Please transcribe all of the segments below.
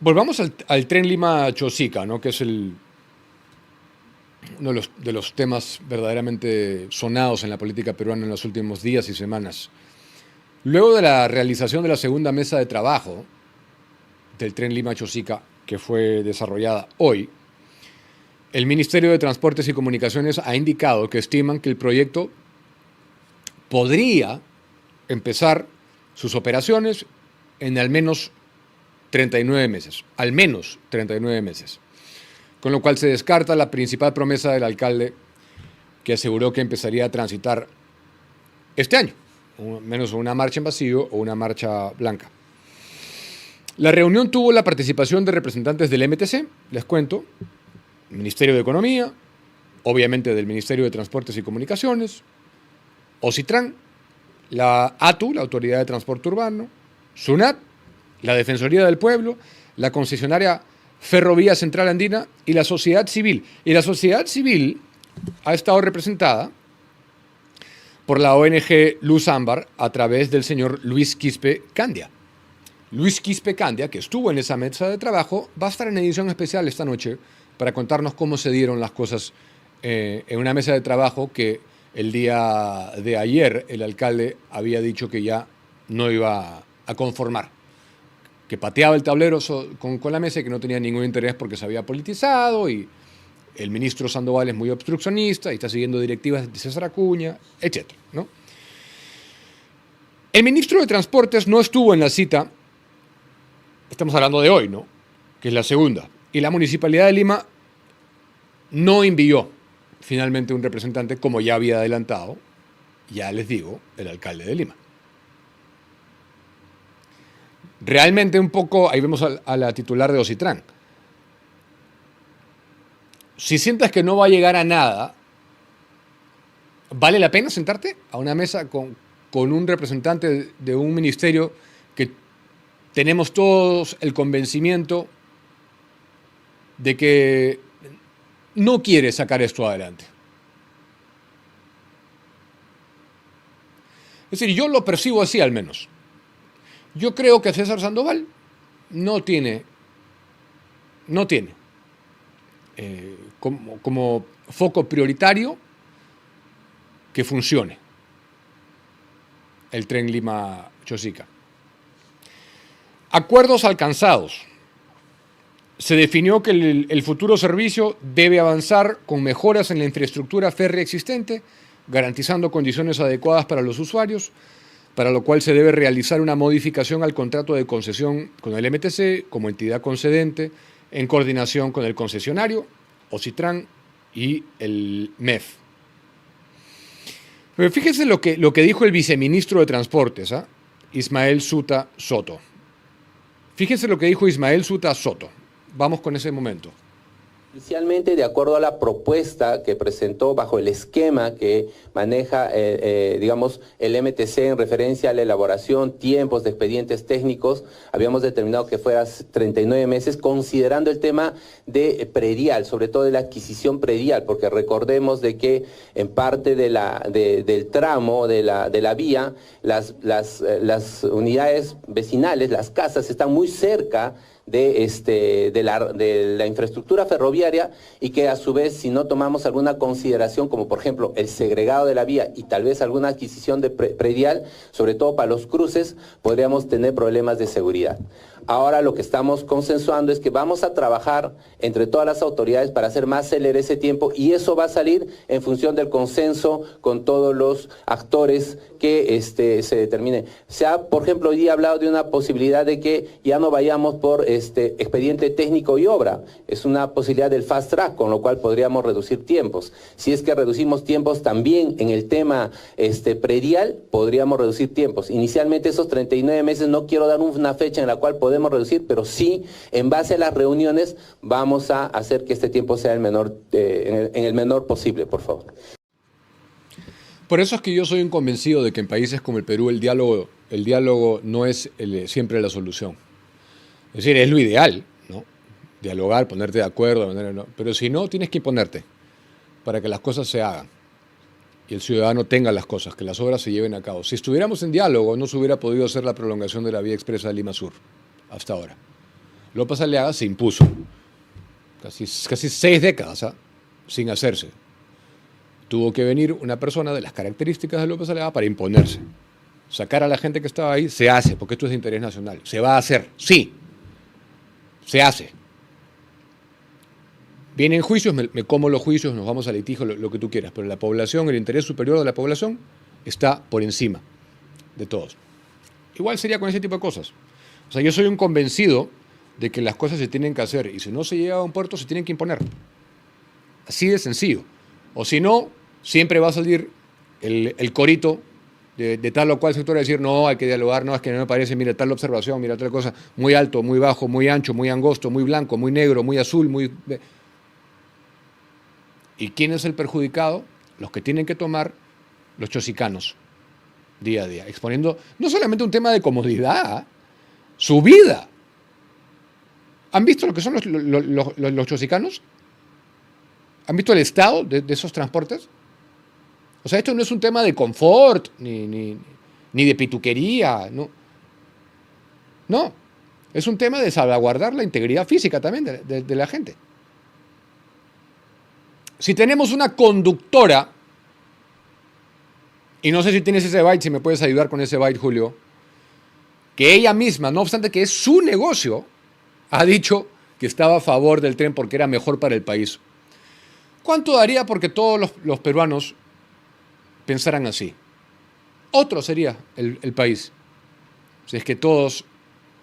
Volvamos al tren Lima-Chosica, ¿no? Que es uno de los temas verdaderamente sonados en la política peruana en los últimos días y semanas. Luego de la realización de la segunda mesa de trabajo del tren Lima-Chosica, que fue desarrollada hoy, el Ministerio de Transportes y Comunicaciones ha indicado que estiman que el proyecto podría empezar sus operaciones en al menos 39 meses, al menos 39 meses, con lo cual se descarta la principal promesa del alcalde, que aseguró que empezaría a transitar este año, menos una marcha en vacío o una marcha blanca. La reunión tuvo la participación de representantes del MTC, les cuento, Ministerio de Economía, obviamente del Ministerio de Transportes y Comunicaciones, OCITRAN, la ATU, la Autoridad de Transporte Urbano, SUNAT, la Defensoría del Pueblo, la concesionaria Ferrovía Central Andina y la sociedad civil. Y la sociedad civil ha estado representada por la ONG Luz Ámbar a través del señor Luis Quispe Candia. Luis Quispe Candia, que estuvo en esa mesa de trabajo, va a estar en edición especial esta noche para contarnos cómo se dieron las cosas en una mesa de trabajo que el día de ayer el alcalde había dicho que ya no iba a conformar, que pateaba el tablero con la mesa y que no tenía ningún interés porque se había politizado y el ministro Sandoval es muy obstruccionista y está siguiendo directivas de César Acuña, etc., ¿no? El ministro de Transportes no estuvo en la cita, estamos hablando de hoy, ¿no?, que es la segunda, y la Municipalidad de Lima no envió finalmente un representante, como ya había adelantado, ya les digo, el alcalde de Lima. Realmente un poco, ahí vemos a la titular de OCITRAN. Si sientas que no va a llegar a nada, ¿vale la pena sentarte a una mesa con un representante de un ministerio que tenemos todos el convencimiento de que no quiere sacar esto adelante? Es decir, yo lo percibo así al menos. Yo creo que César Sandoval no tiene como foco prioritario que funcione el tren Lima-Chosica. Acuerdos alcanzados. Se definió que el futuro servicio debe avanzar con mejoras en la infraestructura férrea existente, garantizando condiciones adecuadas para los usuarios, para lo cual se debe realizar una modificación al contrato de concesión con el MTC como entidad concedente, en coordinación con el concesionario, OCITRAN y el MEF. Pero fíjense lo que dijo el viceministro de Transportes, Ismael Suta Soto. Fíjense lo que dijo Ismael Suta Soto. Vamos con ese momento. Inicialmente, de acuerdo a la propuesta que presentó bajo el esquema que maneja, digamos, el MTC en referencia a la elaboración, tiempos de expedientes técnicos, habíamos determinado que fuera 39 meses, considerando el tema de predial, sobre todo de la adquisición predial, porque recordemos de que en parte del tramo de la vía, las unidades vecinales, las casas, están muy cerca de la infraestructura ferroviaria, y que a su vez, si no tomamos alguna consideración, como por ejemplo el segregado de la vía y tal vez alguna adquisición de predial, sobre todo para los cruces, podríamos tener problemas de seguridad. Ahora lo que estamos consensuando es que vamos a trabajar entre todas las autoridades para hacer más célere ese tiempo, y eso va a salir en función del consenso con todos los actores que se determine. Se ha, por ejemplo, hoy día hablado de una posibilidad de que ya no vayamos por expediente técnico y obra. Es una posibilidad del fast track, con lo cual podríamos reducir tiempos. Si es que reducimos tiempos también en el tema predial, podríamos reducir tiempos. Inicialmente esos 39 meses, no quiero dar una fecha en la cual podemos reducir, pero sí, en base a las reuniones, vamos a hacer que este tiempo sea en el menor posible, por favor. Por eso es que yo soy un convencido de que en países como el Perú el diálogo no es siempre la solución. Es decir, es lo ideal, ¿no? Dialogar, ponerte de acuerdo, pero si no, tienes que imponerte para que las cosas se hagan y el ciudadano tenga las cosas, que las obras se lleven a cabo. Si estuviéramos en diálogo, no se hubiera podido hacer la prolongación de la vía expresa de Lima Sur hasta ahora. López Aliaga se impuso. Casi 6 décadas, ¿ah? Sin hacerse. Tuvo que venir una persona de las características de López Aliaga para imponerse. Sacar a la gente que estaba ahí se hace, porque esto es de interés nacional. Se va a hacer, sí. Se hace. Vienen juicios, me como los juicios, nos vamos a litigio, lo que tú quieras, pero la población, el interés superior de la población está por encima de todos. Igual sería con ese tipo de cosas. O sea, yo soy un convencido de que las cosas se tienen que hacer y si no se llega a un puerto se tienen que imponer. Así de sencillo. O si no, siempre va a salir el corito de tal o cual sector a decir, no, hay que dialogar, no, es que no me parece, mira tal observación, mira tal cosa, muy alto, muy bajo, muy ancho, muy angosto, muy blanco, muy negro, muy azul, muy... ¿Y quién es el perjudicado? Los que tienen que tomar los chosicanos día a día, exponiendo no solamente un tema de comodidad, su vida. ¿Han visto lo que son los chosicanos? ¿Han visto el estado de esos transportes? O sea, esto no es un tema de confort, ni de pituquería, no. No, es un tema de salvaguardar la integridad física también de la gente. Si tenemos una conductora, y no sé si tienes ese byte, si me puedes ayudar con ese byte, Julio, que ella misma, no obstante que es su negocio, ha dicho que estaba a favor del tren porque era mejor para el país. ¿Cuánto daría porque todos los peruanos pensaran así? Otro sería el país. Si es que todos,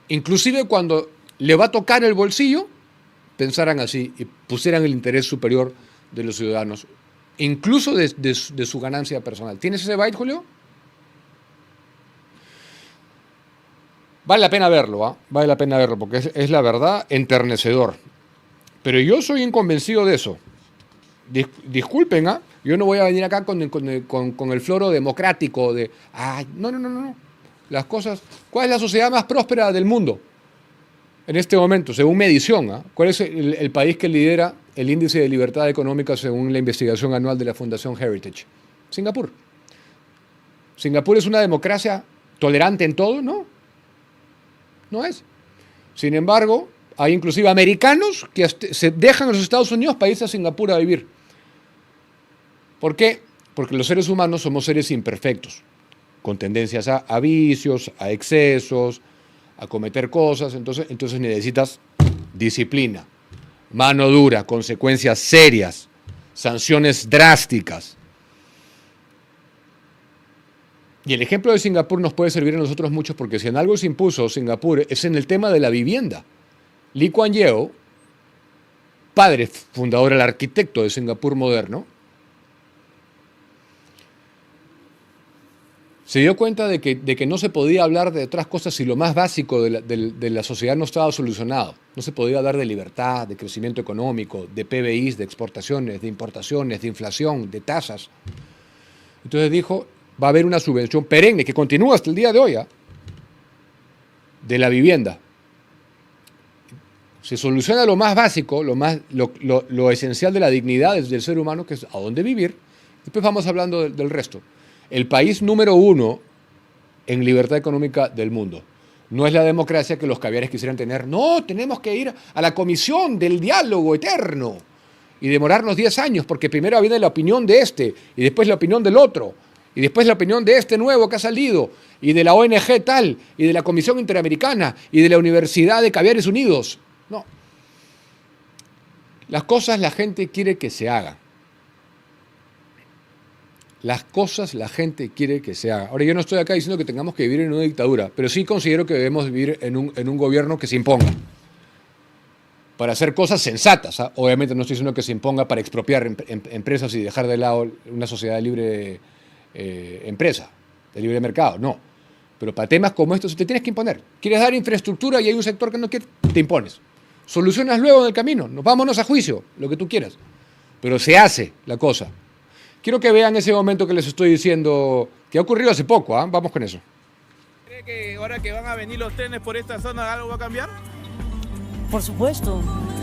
inclusive cuando le va a tocar el bolsillo, pensaran así y pusieran el interés superior de los ciudadanos, incluso de su ganancia personal. ¿Tienes ese byte, Julio? Vale la pena verlo, ¿ah? Vale la pena verlo, porque es la verdad enternecedor. Pero yo soy inconvencido de eso. Disculpen, ¿ah? Yo no voy a venir acá con el floro democrático de... Ay, no. Las cosas... ¿Cuál es la sociedad más próspera del mundo en este momento, según medición? ¿Ah? ¿Cuál es el país que lidera el índice de libertad económica según la investigación anual de la Fundación Heritage? Singapur. ¿Singapur es una democracia tolerante en todo? No. No es. Sin embargo, hay inclusive americanos que se dejan a los Estados Unidos para irse a Singapur a vivir. ¿Por qué? Porque los seres humanos somos seres imperfectos, con tendencias a vicios, a excesos, a cometer cosas. Entonces necesitas disciplina, mano dura, consecuencias serias, sanciones drásticas. Y el ejemplo de Singapur nos puede servir a nosotros mucho porque si en algo se impuso Singapur es en el tema de la vivienda. Lee Kuan Yew, padre fundador, el arquitecto de Singapur moderno, se dio cuenta de que no se podía hablar de otras cosas si lo más básico de la sociedad no estaba solucionado. No se podía hablar de libertad, de crecimiento económico, de PBIs, de exportaciones, de importaciones, de inflación, de tasas. Entonces dijo, va a haber una subvención perenne que continúa hasta el día de hoy, ¿eh? De la vivienda. Se soluciona lo más básico, lo esencial de la dignidad del ser humano, que es a dónde vivir. Después vamos hablando del resto. El país número 1 en libertad económica del mundo. No es la democracia que los caviares quisieran tener. No, tenemos que ir a la comisión del diálogo eterno y demorarnos 10 años, porque primero viene la opinión de este, y después la opinión del otro, y después la opinión de este nuevo que ha salido, y de la ONG tal, y de la Comisión Interamericana, y de la Universidad de Caviares Unidos. No. Las cosas la gente quiere que se hagan. Las cosas la gente quiere que se hagan. Ahora, yo no estoy acá diciendo que tengamos que vivir en una dictadura, pero sí considero que debemos vivir en un gobierno que se imponga para hacer cosas sensatas, ¿ah? Obviamente no estoy diciendo que se imponga para expropiar empresas y dejar de lado una sociedad de libre empresa, de libre mercado, no. Pero para temas como estos te tienes que imponer. ¿Quieres dar infraestructura y hay un sector que no quiere? Te impones. Solucionas luego en el camino. Vámonos a juicio, lo que tú quieras. Pero se hace la cosa. Quiero que vean ese momento que les estoy diciendo, que ha ocurrido hace poco, ¿eh? Vamos con eso. ¿Cree que ahora que van a venir los trenes por esta zona algo va a cambiar? Por supuesto,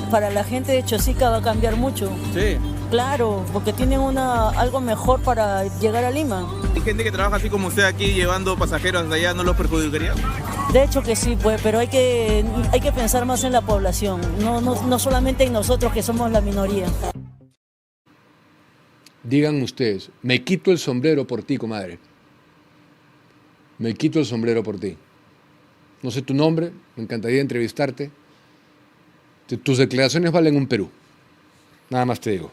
para la gente de Chosica va a cambiar mucho. Sí. Claro, porque tienen algo mejor para llegar a Lima. ¿Hay gente que trabaja así como usted aquí llevando pasajeros de allá, no los perjudicaría? De hecho que sí, pues, pero hay que pensar más en la población, no solamente en nosotros que somos la minoría. Digan ustedes, me quito el sombrero por ti, comadre. Me quito el sombrero por ti. No sé tu nombre, me encantaría entrevistarte. Tus declaraciones valen un Perú. Nada más te digo.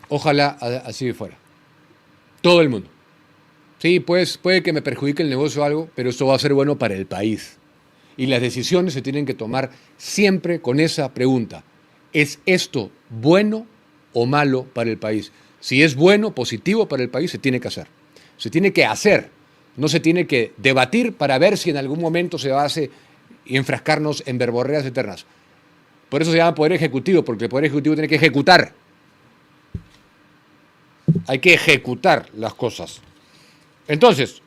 Ojalá así fuera. Todo el mundo. Sí, pues, puede que me perjudique el negocio o algo, pero esto va a ser bueno para el país. Y las decisiones se tienen que tomar siempre con esa pregunta. ¿Es esto bueno o malo para el país? Si es bueno, positivo para el país, se tiene que hacer. Se tiene que hacer. No se tiene que debatir para ver si en algún momento se va a hacer y enfrascarnos en verborreas eternas. Por eso se llama Poder Ejecutivo, porque el Poder Ejecutivo tiene que ejecutar. Hay que ejecutar las cosas. Entonces,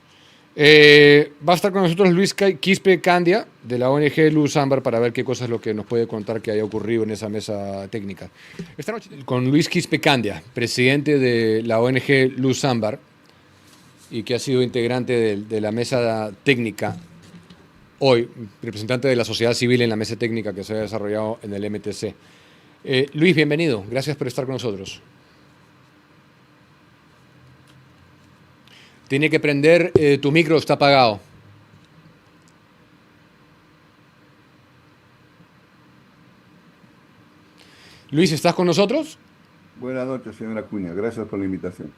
va a estar con nosotros Luis Quispe Candia, de la ONG Luz Ámbar, para ver qué cosas es lo que nos puede contar que haya ocurrido en esa mesa técnica. Esta noche con Luis Quispe Candia, presidente de la ONG Luz Ámbar, y que ha sido integrante de la mesa técnica hoy, representante de la sociedad civil en la mesa técnica que se ha desarrollado en el MTC. Luis, bienvenido. Gracias por estar con nosotros. Tiene que prender tu micro, está apagado. Luis, ¿estás con nosotros? Buenas noches, señora Acuña. Gracias por la invitación.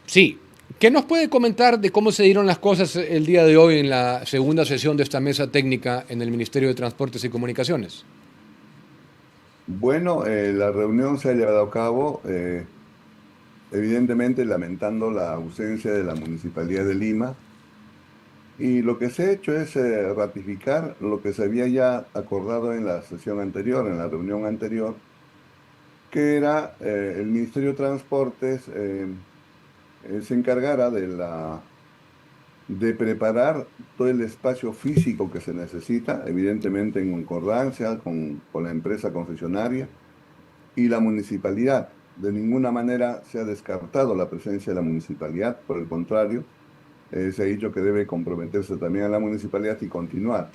Sí. ¿Qué nos puede comentar de cómo se dieron las cosas el día de hoy en la segunda sesión de esta mesa técnica en el Ministerio de Transportes y Comunicaciones? Bueno, la reunión se ha llevado a cabo, evidentemente lamentando la ausencia de la Municipalidad de Lima. Y lo que se ha hecho es ratificar lo que se había ya acordado en la sesión anterior, en la reunión anterior, que era el Ministerio de Transportes se encargara de preparar todo el espacio físico que se necesita, evidentemente en concordancia con la empresa concesionaria y la municipalidad. De ninguna manera se ha descartado la presencia de la municipalidad, por el contrario, se ha dicho que debe comprometerse también a la municipalidad y continuar.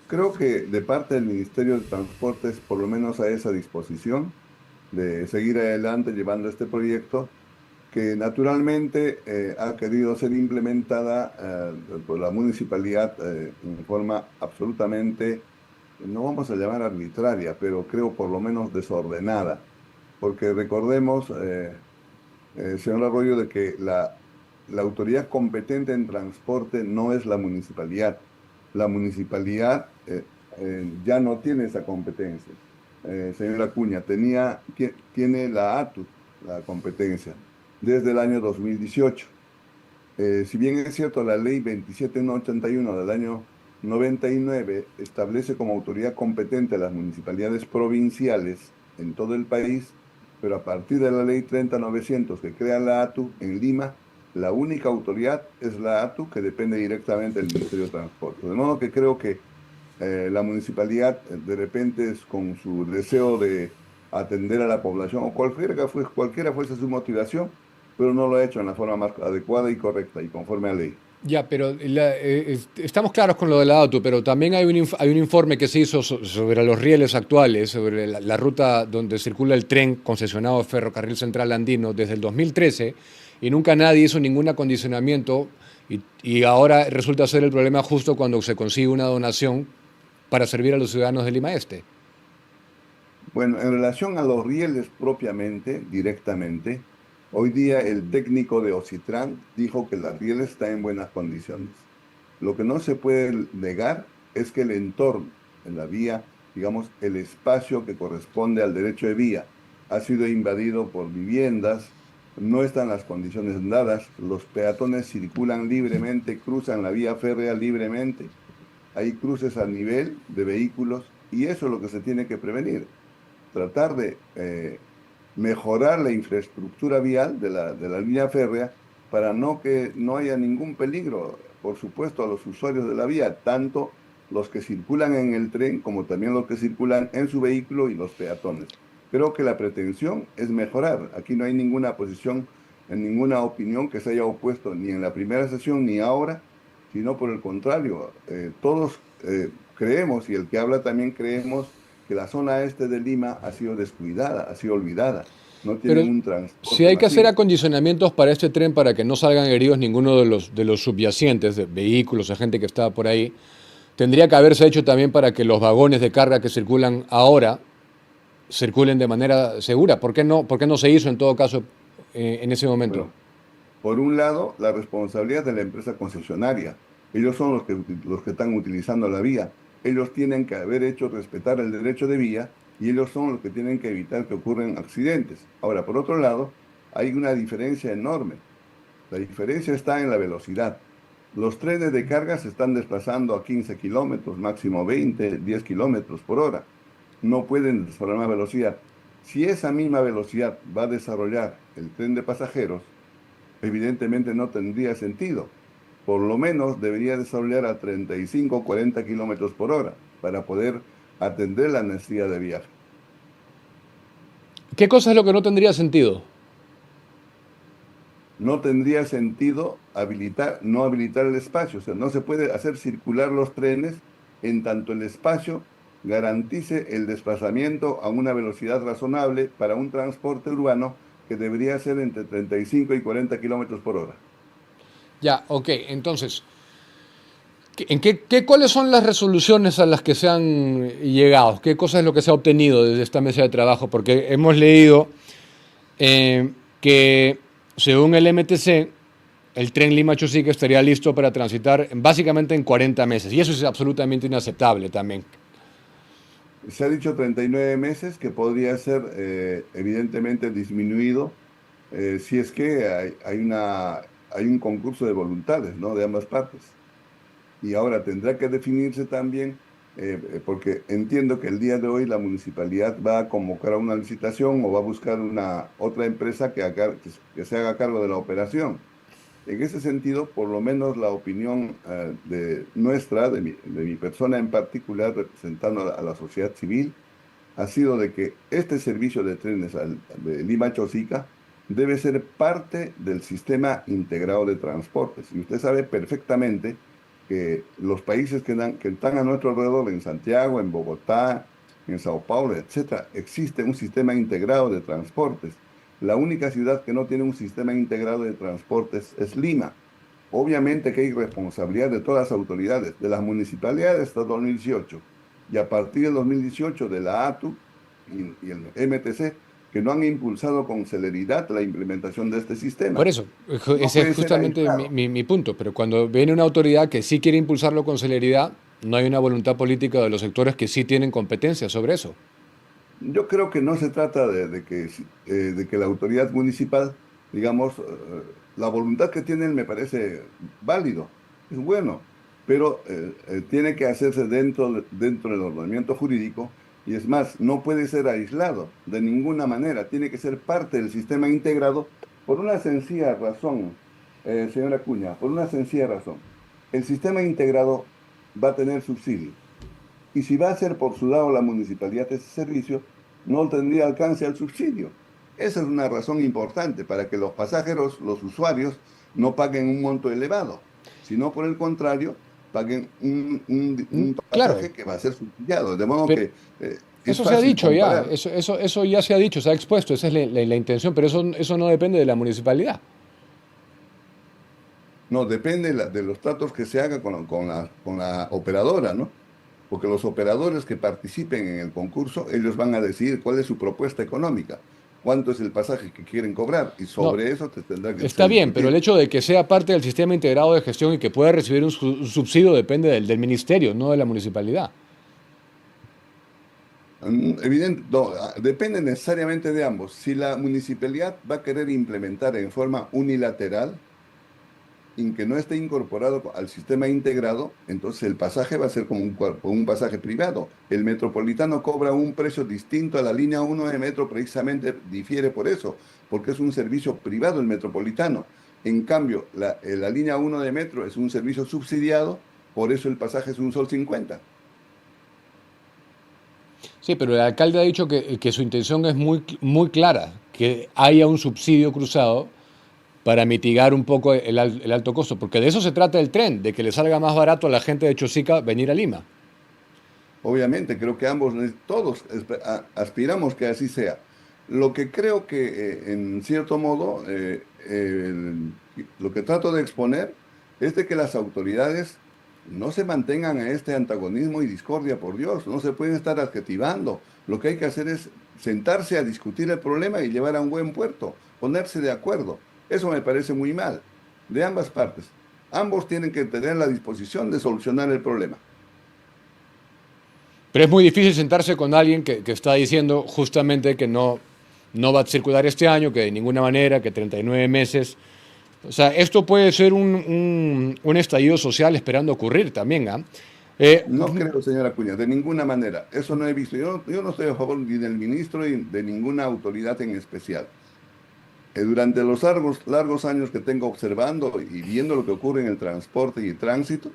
Creo que de parte del Ministerio de Transportes, por lo menos a esa disposición de seguir adelante llevando este proyecto, que naturalmente ha querido ser implementada por la municipalidad en forma absolutamente, no vamos a llamar arbitraria, pero creo por lo menos desordenada. Porque recordemos, señor Arroyo, de que la autoridad competente en transporte no es la municipalidad. La municipalidad ya no tiene esa competencia. Señora Acuña, tiene la ATU, la competencia, desde el año 2018. Si bien es cierto, la ley 27181 del año 99 establece como autoridad competente a las municipalidades provinciales en todo el país, pero a partir de la ley 30900 que crea la ATU en Lima, la única autoridad es la ATU, que depende directamente del Ministerio de Transporte. De modo que creo que la municipalidad, de repente, con su deseo de atender a la población, o cualquiera fuese su motivación, pero no lo ha hecho en la forma más adecuada y correcta y conforme a ley. Ya, pero estamos claros con lo de la ATU, pero también hay un informe que se hizo sobre los rieles actuales, sobre la ruta donde circula el tren concesionado Ferrocarril Central Andino desde el 2013, y nunca nadie hizo ningún acondicionamiento, y ahora resulta ser el problema justo cuando se consigue una donación para servir a los ciudadanos de Lima Este. Bueno, en relación a los rieles propiamente, directamente, hoy día el técnico de Ocitran dijo que la riel está en buenas condiciones. Lo que no se puede negar es que el entorno en la vía, digamos, el espacio que corresponde al derecho de vía, ha sido invadido por viviendas, no están las condiciones dadas, los peatones circulan libremente, cruzan la vía férrea libremente, hay cruces a nivel de vehículos y eso es lo que se tiene que prevenir. Tratar de mejorar la infraestructura vial de la línea férrea para que no haya ningún peligro, por supuesto, a los usuarios de la vía, tanto los que circulan en el tren como también los que circulan en su vehículo y los peatones. Creo que la pretensión es mejorar. Aquí no hay ninguna posición, ninguna opinión que se haya opuesto ni en la primera sesión ni ahora, sino por el contrario, todos creemos, y el que habla también creemos, que la zona este de Lima ha sido descuidada, ha sido olvidada. No Pero tienen un si transporte hay que hacer masivo. acondicionamientos para este tren para que no salgan heridos ninguno de los subyacentes, de vehículos, de gente que estaba por ahí, tendría que haberse hecho también para que los vagones de carga que circulan ahora circulen de manera segura. Por qué no se hizo en todo caso en ese momento? Bueno, por un lado, la responsabilidad de la empresa concesionaria. Ellos son los que están utilizando la vía. Ellos tienen que haber hecho respetar el derecho de vía y ellos son los que tienen que evitar que ocurran accidentes. Ahora, por otro lado, hay una diferencia enorme. La diferencia está en la velocidad. Los trenes de carga se están desplazando a 15 kilómetros, máximo 20, 10 kilómetros por hora. No pueden desarrollar más velocidad. Si esa misma velocidad va a desarrollar el tren de pasajeros, evidentemente no tendría sentido. Por lo menos debería desarrollar a 35 o 40 kilómetros por hora para poder atender la necesidad de viaje. ¿Qué cosa es lo que no tendría sentido? No tendría sentido no habilitar el espacio. O sea, no se puede hacer circular los trenes en tanto el espacio garantice el desplazamiento a una velocidad razonable para un transporte urbano que debería ser entre 35 y 40 kilómetros por hora. Ya, ok, entonces, ¿cuáles son las resoluciones a las que se han llegado? ¿Qué cosa es lo que se ha obtenido desde esta mesa de trabajo? Porque hemos leído que según el MTC, el tren Lima-Chosica estaría listo para transitar básicamente en 40 meses. Y eso es absolutamente inaceptable también. Se ha dicho 39 meses, que podría ser evidentemente disminuido si es que hay un concurso de voluntades, ¿no?, de ambas partes. Y ahora tendrá que definirse también, porque entiendo que el día de hoy la municipalidad va a convocar a una licitación o va a buscar otra empresa que se haga cargo de la operación. En ese sentido, por lo menos la opinión de mi persona en particular, representando a la sociedad civil, ha sido de que este servicio de trenes de Lima-Chosica debe ser parte del sistema integrado de transportes. Y usted sabe perfectamente que los países que están a nuestro alrededor, en Santiago, en Bogotá, en Sao Paulo, etcétera, existe un sistema integrado de transportes. La única ciudad que no tiene un sistema integrado de transportes es Lima. Obviamente que hay responsabilidad de todas las autoridades, de las municipalidades hasta 2018, y a partir del 2018 de la ATU y el MTC, que no han impulsado con celeridad la implementación de este sistema. Por eso, No ese puede es ser justamente aislado. mi punto. Pero cuando viene una autoridad que sí quiere impulsarlo con celeridad, no hay una voluntad política de los sectores que sí tienen competencia sobre eso. Yo creo que no se trata de que la autoridad municipal, digamos, la voluntad que tienen me parece válido, es bueno, pero tiene que hacerse dentro del ordenamiento jurídico y es más, no puede ser aislado de ninguna manera, tiene que ser parte del sistema integrado por una sencilla razón, señora Acuña, por una sencilla razón. El sistema integrado va a tener subsidio. Y si va a ser por su lado la municipalidad ese servicio, no tendría alcance al subsidio. Esa es una razón importante para que los pasajeros, los usuarios, no paguen un monto elevado, sino por el contrario, paguen un Claro, pasaje que va a ser subsidiado. De modo pero que es eso se ha fácil dicho ya, comparar. eso ya se ha dicho, se ha expuesto, esa es la intención, pero eso no depende de la municipalidad. No, depende de los tratos que se haga con la operadora, ¿no? Porque los operadores que participen en el concurso, ellos van a decidir cuál es su propuesta económica, cuánto es el pasaje que quieren cobrar, y No, sobre eso te tendrá que está se bien, pero el discutir. hecho de que sea parte del sistema integrado de gestión y que pueda recibir un subsidio depende del ministerio, no de la municipalidad. Evidente, no, depende necesariamente de ambos. Si la municipalidad va a querer implementar en forma unilateral, en que no esté incorporado al sistema integrado, entonces el pasaje va a ser como un pasaje privado. El metropolitano cobra un precio distinto a la línea 1 de metro, precisamente difiere por eso, porque es un servicio privado el metropolitano. En cambio, la línea 1 de metro es un servicio subsidiado, por eso el pasaje es un sol 50. Sí, pero el alcalde ha dicho que su intención es muy clara, que haya un subsidio cruzado para mitigar un poco el alto costo, porque de eso se trata el tren, de que le salga más barato a la gente de Chosica venir a Lima. Obviamente, creo que todos aspiramos que así sea. Lo que creo que, en cierto modo, lo que trato de exponer es de que las autoridades no se mantengan a este antagonismo y discordia, por Dios, no se pueden estar adjetivando. Lo que hay que hacer es sentarse a discutir el problema y llevar a un buen puerto, ponerse de acuerdo. Eso me parece muy mal, de ambas partes. Ambos tienen que tener la disposición de solucionar el problema. Pero es muy difícil sentarse con alguien que está diciendo justamente que no va a circular este año, que de ninguna manera, que 39 meses. O sea, esto puede ser un estallido social esperando ocurrir también, ¿ah? No creo, señora Acuña, de ninguna manera. Eso no he visto. Yo no estoy a favor ni del ministro ni de ninguna autoridad en especial. Durante los largos años que tengo observando y viendo lo que ocurre en el transporte y el tránsito,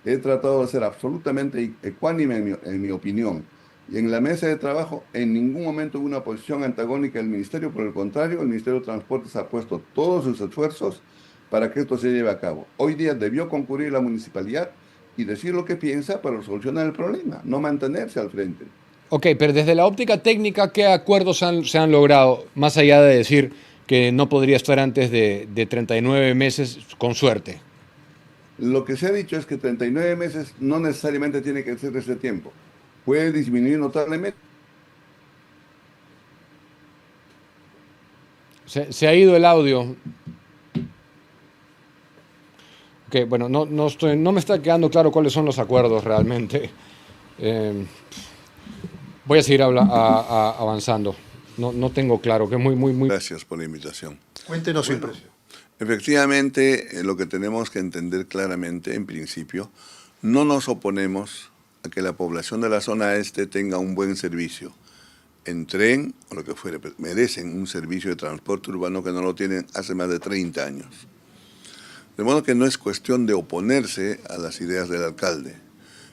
he tratado de ser absolutamente ecuánime en mi opinión. Y en la mesa de trabajo, en ningún momento hubo una posición antagónica del Ministerio. Por el contrario, el Ministerio de Transportes ha puesto todos sus esfuerzos para que esto se lleve a cabo. Hoy día debió concurrir la municipalidad y decir lo que piensa para solucionar el problema, no mantenerse al frente. Ok, pero desde la óptica técnica, ¿qué acuerdos se han logrado, más allá de decir que no podría estar antes de 39 meses con suerte? Lo que se ha dicho es que 39 meses no necesariamente tiene que ser ese tiempo. Puede disminuir notablemente. Se ha ido el audio. Ok, bueno, no me está quedando claro cuáles son los acuerdos realmente. Voy a seguir avanzando. No tengo claro, que es muy... Gracias por la invitación. Cuéntenos su impresión. Efectivamente, lo que tenemos que entender claramente, en principio, no nos oponemos a que la población de la zona este tenga un buen servicio en tren o lo que fuere, pero merecen un servicio de transporte urbano que no lo tienen hace más de 30 años. De modo que no es cuestión de oponerse a las ideas del alcalde,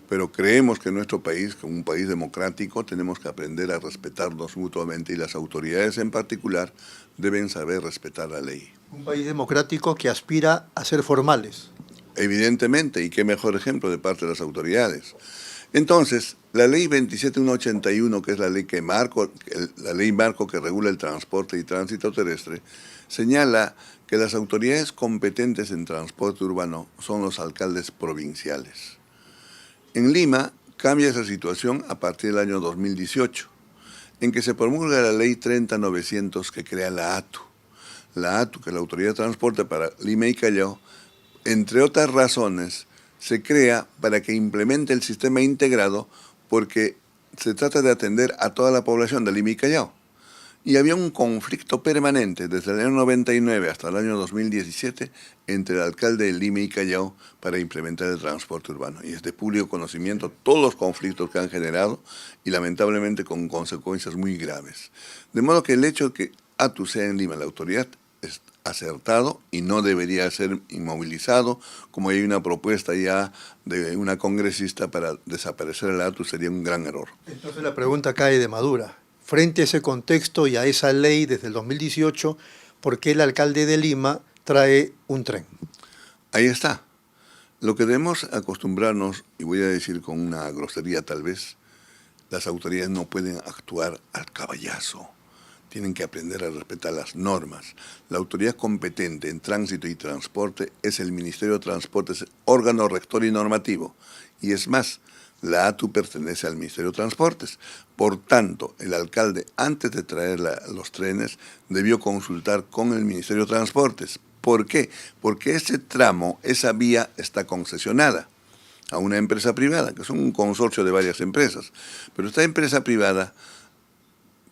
pero creemos que en nuestro país, como un país democrático, tenemos que aprender a respetarnos mutuamente y las autoridades en particular deben saber respetar la ley. Un país democrático que aspira a ser formales. Evidentemente, y qué mejor ejemplo de parte de las autoridades. Entonces, la ley 27181, que es la ley marco que regula el transporte y tránsito terrestre, señala que las autoridades competentes en transporte urbano son los alcaldes provinciales. En Lima cambia esa situación a partir del año 2018, en que se promulga la ley 30900 que crea la ATU. La ATU, que es la Autoridad de Transporte para Lima y Callao, entre otras razones, se crea para que implemente el sistema integrado porque se trata de atender a toda la población de Lima y Callao. Y había un conflicto permanente desde el año 99 hasta el año 2017 entre el alcalde de Lima y Callao para implementar el transporte urbano. Y es de público conocimiento todos los conflictos que han generado y lamentablemente con consecuencias muy graves. De modo que el hecho de que ATU sea en Lima la autoridad es acertado y no debería ser inmovilizado, como hay una propuesta ya de una congresista para desaparecer el ATU, sería un gran error. Entonces la pregunta cae de madura. Frente a ese contexto y a esa ley desde el 2018, ¿por qué el alcalde de Lima trae un tren? Ahí está. Lo que debemos acostumbrarnos, y voy a decir con una grosería tal vez, las autoridades no pueden actuar al caballazo. Tienen que aprender a respetar las normas. La autoridad competente en tránsito y transporte es el Ministerio de Transportes, órgano rector y normativo. Y es más, la ATU pertenece al Ministerio de Transportes. Por tanto, el alcalde, antes de traer los trenes, debió consultar con el Ministerio de Transportes. ¿Por qué? Porque ese tramo, esa vía, está concesionada a una empresa privada, que es un consorcio de varias empresas. Pero esta empresa privada,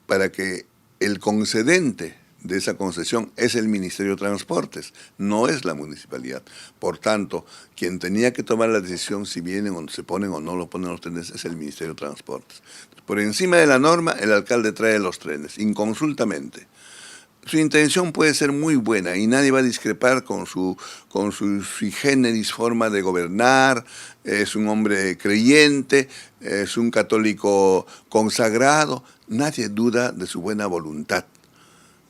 para que el concedente de esa concesión es el Ministerio de Transportes, no es la municipalidad. Por tanto, quien tenía que tomar la decisión si vienen o se ponen o no lo ponen los trenes es el Ministerio de Transportes. Por encima de la norma, el alcalde trae los trenes, inconsultamente. Su intención puede ser muy buena y nadie va a discrepar con su sui generis forma de gobernar, es un hombre creyente, es un católico consagrado, nadie duda de su buena voluntad.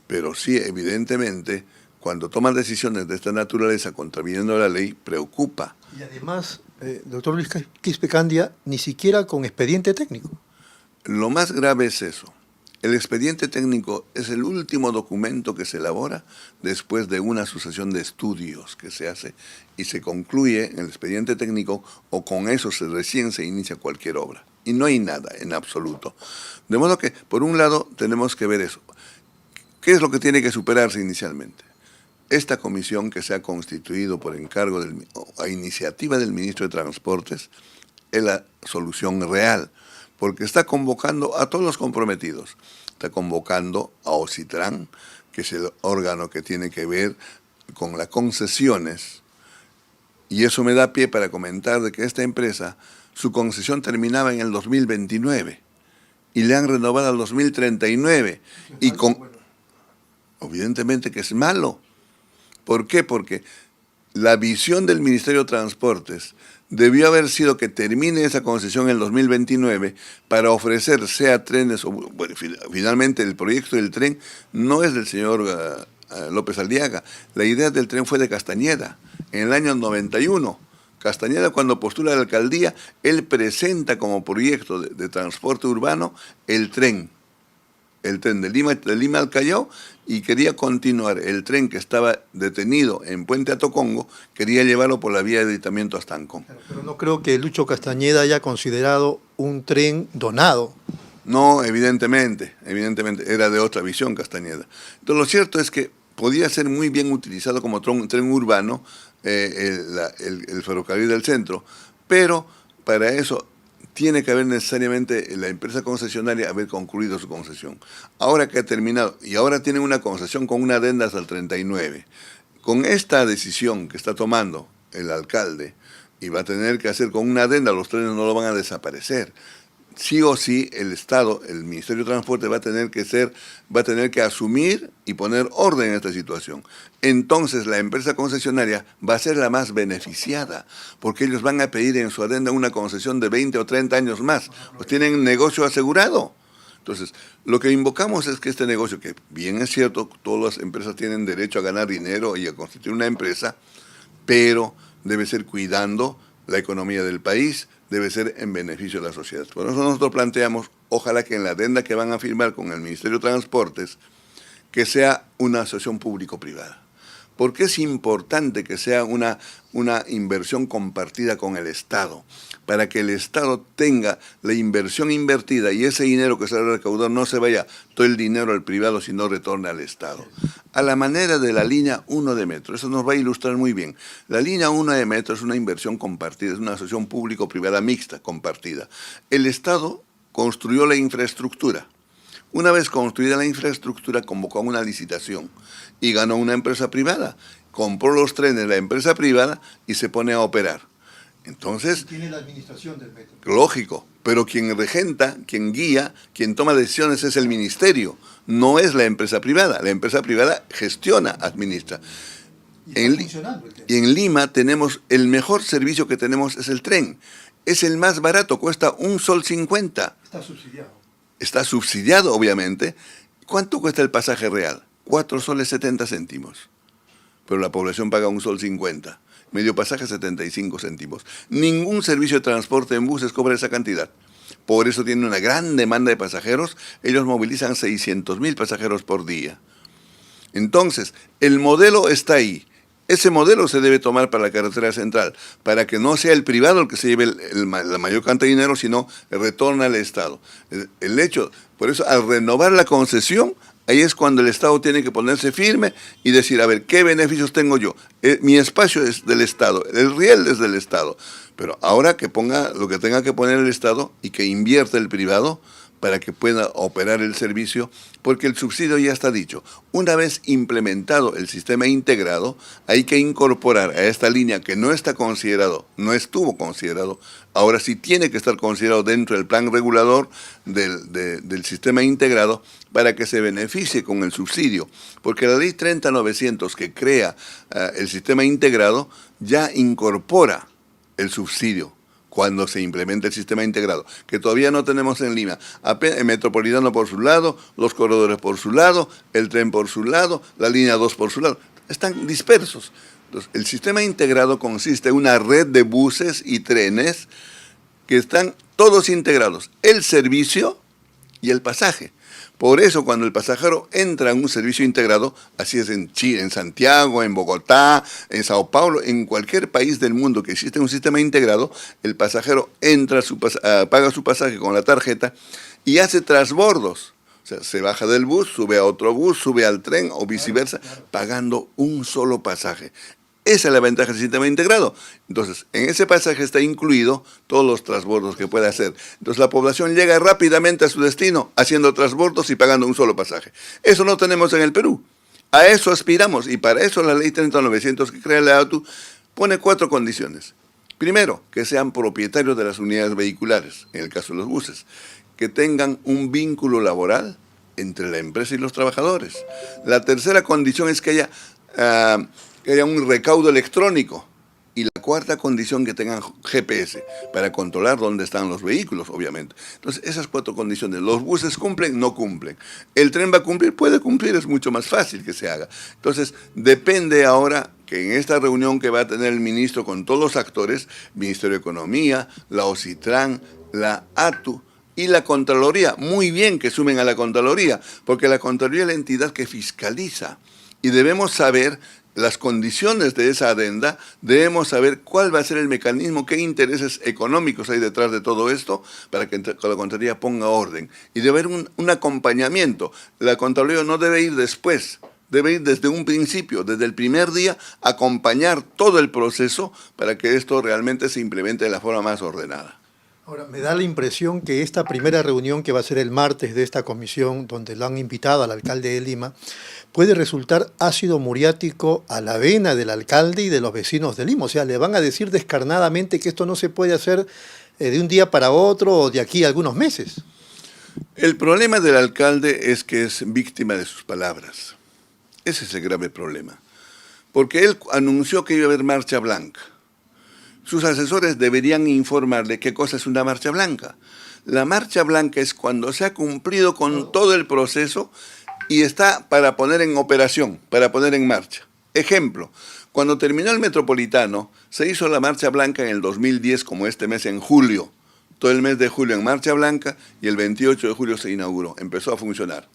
Pero sí, evidentemente, cuando toman decisiones de esta naturaleza contraviniendo la ley, preocupa. Y además, doctor Luis Quispe-Candia, ni siquiera con expediente técnico. Lo más grave es eso. El expediente técnico es el último documento que se elabora después de una sucesión de estudios que se hace y se concluye en el expediente técnico, o con eso recién se inicia cualquier obra. Y no hay nada en absoluto. De modo que, por un lado, tenemos que ver eso. ¿Qué es lo que tiene que superarse inicialmente? Esta comisión que se ha constituido por encargo a iniciativa del ministro de Transportes es la solución real, porque está convocando a todos los comprometidos. Está convocando a OCITRAN, que es el órgano que tiene que ver con las concesiones, y eso me da pie para comentar de que esta empresa, su concesión terminaba en el 2029, y le han renovado al 2039, y evidentemente que es malo. ¿Por qué? Porque la visión del Ministerio de Transportes debió haber sido que termine esa concesión en el 2029 para ofrecer, sea trenes, o bueno, finalmente el proyecto del tren no es del señor López Aliaga. La idea del tren fue de Castañeda, en el año 91. Castañeda, cuando postula la alcaldía, él presenta como proyecto de transporte urbano el tren de Lima al Callao, y quería continuar el tren que estaba detenido en Puente Atocongo, quería llevarlo por la vía de aditamiento hasta Ancón. Pero no creo que Lucho Castañeda haya considerado un tren donado. No, evidentemente, era de otra visión Castañeda. Entonces, lo cierto es que podía ser muy bien utilizado como tren urbano el ferrocarril del centro, pero para eso tiene que haber necesariamente la empresa concesionaria haber concluido su concesión. Ahora que ha terminado, y ahora tienen una concesión con una adenda hasta el 39, con esta decisión que está tomando el alcalde, y va a tener que hacer con una adenda, los trenes no lo van a desaparecer. Sí o sí, el Estado, el Ministerio de Transporte va a tener que asumir y poner orden en esta situación. Entonces la empresa concesionaria va a ser la más beneficiada, porque ellos van a pedir en su adenda una concesión de 20 o 30 años más, pues tienen negocio asegurado. Entonces, lo que invocamos es que este negocio, que bien es cierto, todas las empresas tienen derecho a ganar dinero y a constituir una empresa, pero debe ser cuidando la economía del país, debe ser en beneficio de la sociedad. Por eso nosotros planteamos, ojalá que en la adenda que van a firmar con el Ministerio de Transportes, que sea una asociación público-privada. Porque es importante que sea una inversión compartida con el Estado, para que el Estado tenga la inversión invertida y ese dinero que se va a recaudar no se vaya todo el dinero al privado, sino retorne al Estado. A la manera de la línea 1 de metro, eso nos va a ilustrar muy bien. La línea 1 de metro es una inversión compartida, es una asociación público-privada mixta, compartida. El Estado construyó la infraestructura. Una vez construida la infraestructura, convocó a una licitación y ganó una empresa privada. Compró los trenes la empresa privada y se pone a operar. Entonces, tiene la administración del metro. Lógico, pero quien regenta, quien guía, quien toma decisiones es el ministerio, no es la empresa privada. La empresa privada gestiona, administra. Y en Lima tenemos, el mejor servicio que tenemos es el tren. Es el más barato, cuesta $1.50. Está subsidiado. Está subsidiado, obviamente. ¿Cuánto cuesta el pasaje real? 4.70 soles. Pero la población paga $1.50. Medio pasaje 75 céntimos. Ningún servicio de transporte en buses cobra esa cantidad. Por eso tiene una gran demanda de pasajeros. Ellos movilizan 600.000 pasajeros por día. Entonces, el modelo está ahí. Ese modelo se debe tomar para la carretera central, para que no sea el privado el que se lleve la mayor cantidad de dinero, sino el retorno al Estado. El hecho, por eso, al renovar la concesión, ahí es cuando el Estado tiene que ponerse firme y decir, a ver, ¿qué beneficios tengo yo? Mi espacio es del Estado, el riel es del Estado. Pero ahora que ponga lo que tenga que poner el Estado y que invierta el privado para que pueda operar el servicio, porque el subsidio ya está dicho. Una vez implementado el sistema integrado, hay que incorporar a esta línea que no está considerado, no estuvo considerado, ahora sí tiene que estar considerado dentro del plan regulador del sistema integrado para que se beneficie con el subsidio. Porque la ley 30.900 que crea el sistema integrado ya incorpora el subsidio cuando se implementa el sistema integrado, que todavía no tenemos en Lima. El metropolitano por su lado, los corredores por su lado, el tren por su lado, la línea 2 por su lado. están dispersos. Entonces, el sistema integrado consiste en una red de buses y trenes que están todos integrados, el servicio y el pasaje. Por eso cuando el pasajero entra en un servicio integrado, así es en Chile, en Santiago, en Bogotá, en Sao Paulo, en cualquier país del mundo que existe un sistema integrado, el pasajero entra, paga su pasaje con la tarjeta y hace transbordos. O sea, se baja del bus, sube a otro bus, sube al tren o viceversa, pagando un solo pasaje. Esa es la ventaja del sistema integrado. Entonces, en ese pasaje está incluido todos los transbordos que puede hacer. Entonces, la población llega rápidamente a su destino haciendo transbordos y pagando un solo pasaje. Eso no tenemos en el Perú. A eso aspiramos y para eso la ley 30.900 que crea la ATU pone 4 condiciones. Primero, que sean propietarios de las unidades vehiculares, en el caso de los buses. Que tengan un vínculo laboral entre la empresa y los trabajadores. La tercera condición es que haya un recaudo electrónico. Y la cuarta condición, que tengan GPS para controlar dónde están los vehículos, obviamente. Entonces, esas 4 condiciones. ¿Los buses cumplen? No cumplen. ¿El tren va a cumplir? Puede cumplir, es mucho más fácil que se haga. Entonces, depende ahora que en esta reunión que va a tener el ministro con todos los actores, Ministerio de Economía, la OCITRAN, la ATU, y la Contraloría, muy bien que sumen a la Contraloría, porque la Contraloría es la entidad que fiscaliza. Y debemos saber las condiciones de esa adenda, debemos saber cuál va a ser el mecanismo, qué intereses económicos hay detrás de todo esto, para que la Contraloría ponga orden. Y debe haber un acompañamiento. La Contraloría no debe ir después, debe ir desde un principio, desde el primer día, acompañar todo el proceso para que esto realmente se implemente de la forma más ordenada. Ahora, me da la impresión que esta primera reunión que va a ser el martes de esta comisión, donde lo han invitado al alcalde de Lima, puede resultar ácido muriático a la vena del alcalde y de los vecinos de Lima. O sea, le van a decir descarnadamente que esto no se puede hacer de un día para otro o de aquí a algunos meses. El problema del alcalde es que es víctima de sus palabras. Ese es el grave problema. Porque él anunció que iba a haber marcha blanca. Sus asesores deberían informarle qué cosa es una marcha blanca. La marcha blanca es cuando se ha cumplido con todo el proceso y está para poner en operación, para poner en marcha. Ejemplo, cuando terminó el Metropolitano, se hizo la marcha blanca en el 2010, como este mes en julio. Todo el mes de julio en marcha blanca y el 28 de julio se inauguró, empezó a funcionar.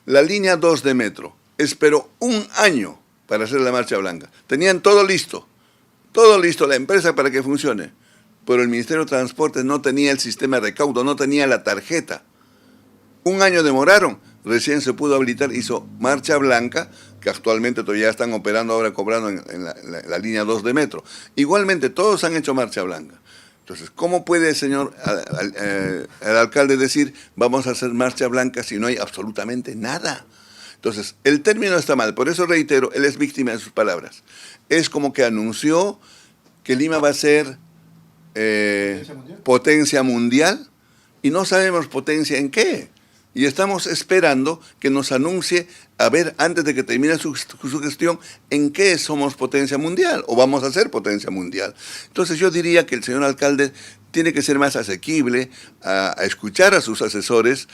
La línea 2 de metro esperó un año para hacer la marcha blanca. Tenían todo listo la empresa para que funcione. Pero el Ministerio de Transportes no tenía el sistema de recaudo, no tenía la tarjeta. Un año demoraron, recién se pudo habilitar, hizo marcha blanca, que actualmente todavía están operando, ahora cobrando en la línea 2 de metro. Igualmente, todos han hecho marcha blanca. Entonces, ¿cómo puede, señor el alcalde, decir vamos a hacer marcha blanca si no hay absolutamente nada? Entonces, el término está mal, por eso reitero, él es víctima de sus palabras. Es como que anunció que Lima va a ser potencia mundial y no sabemos potencia en qué. Y estamos esperando que nos anuncie, a ver, antes de que termine su gestión, en qué somos potencia mundial o vamos a ser potencia mundial. Entonces yo diría que el señor alcalde tiene que ser más asequible a escuchar a sus asesores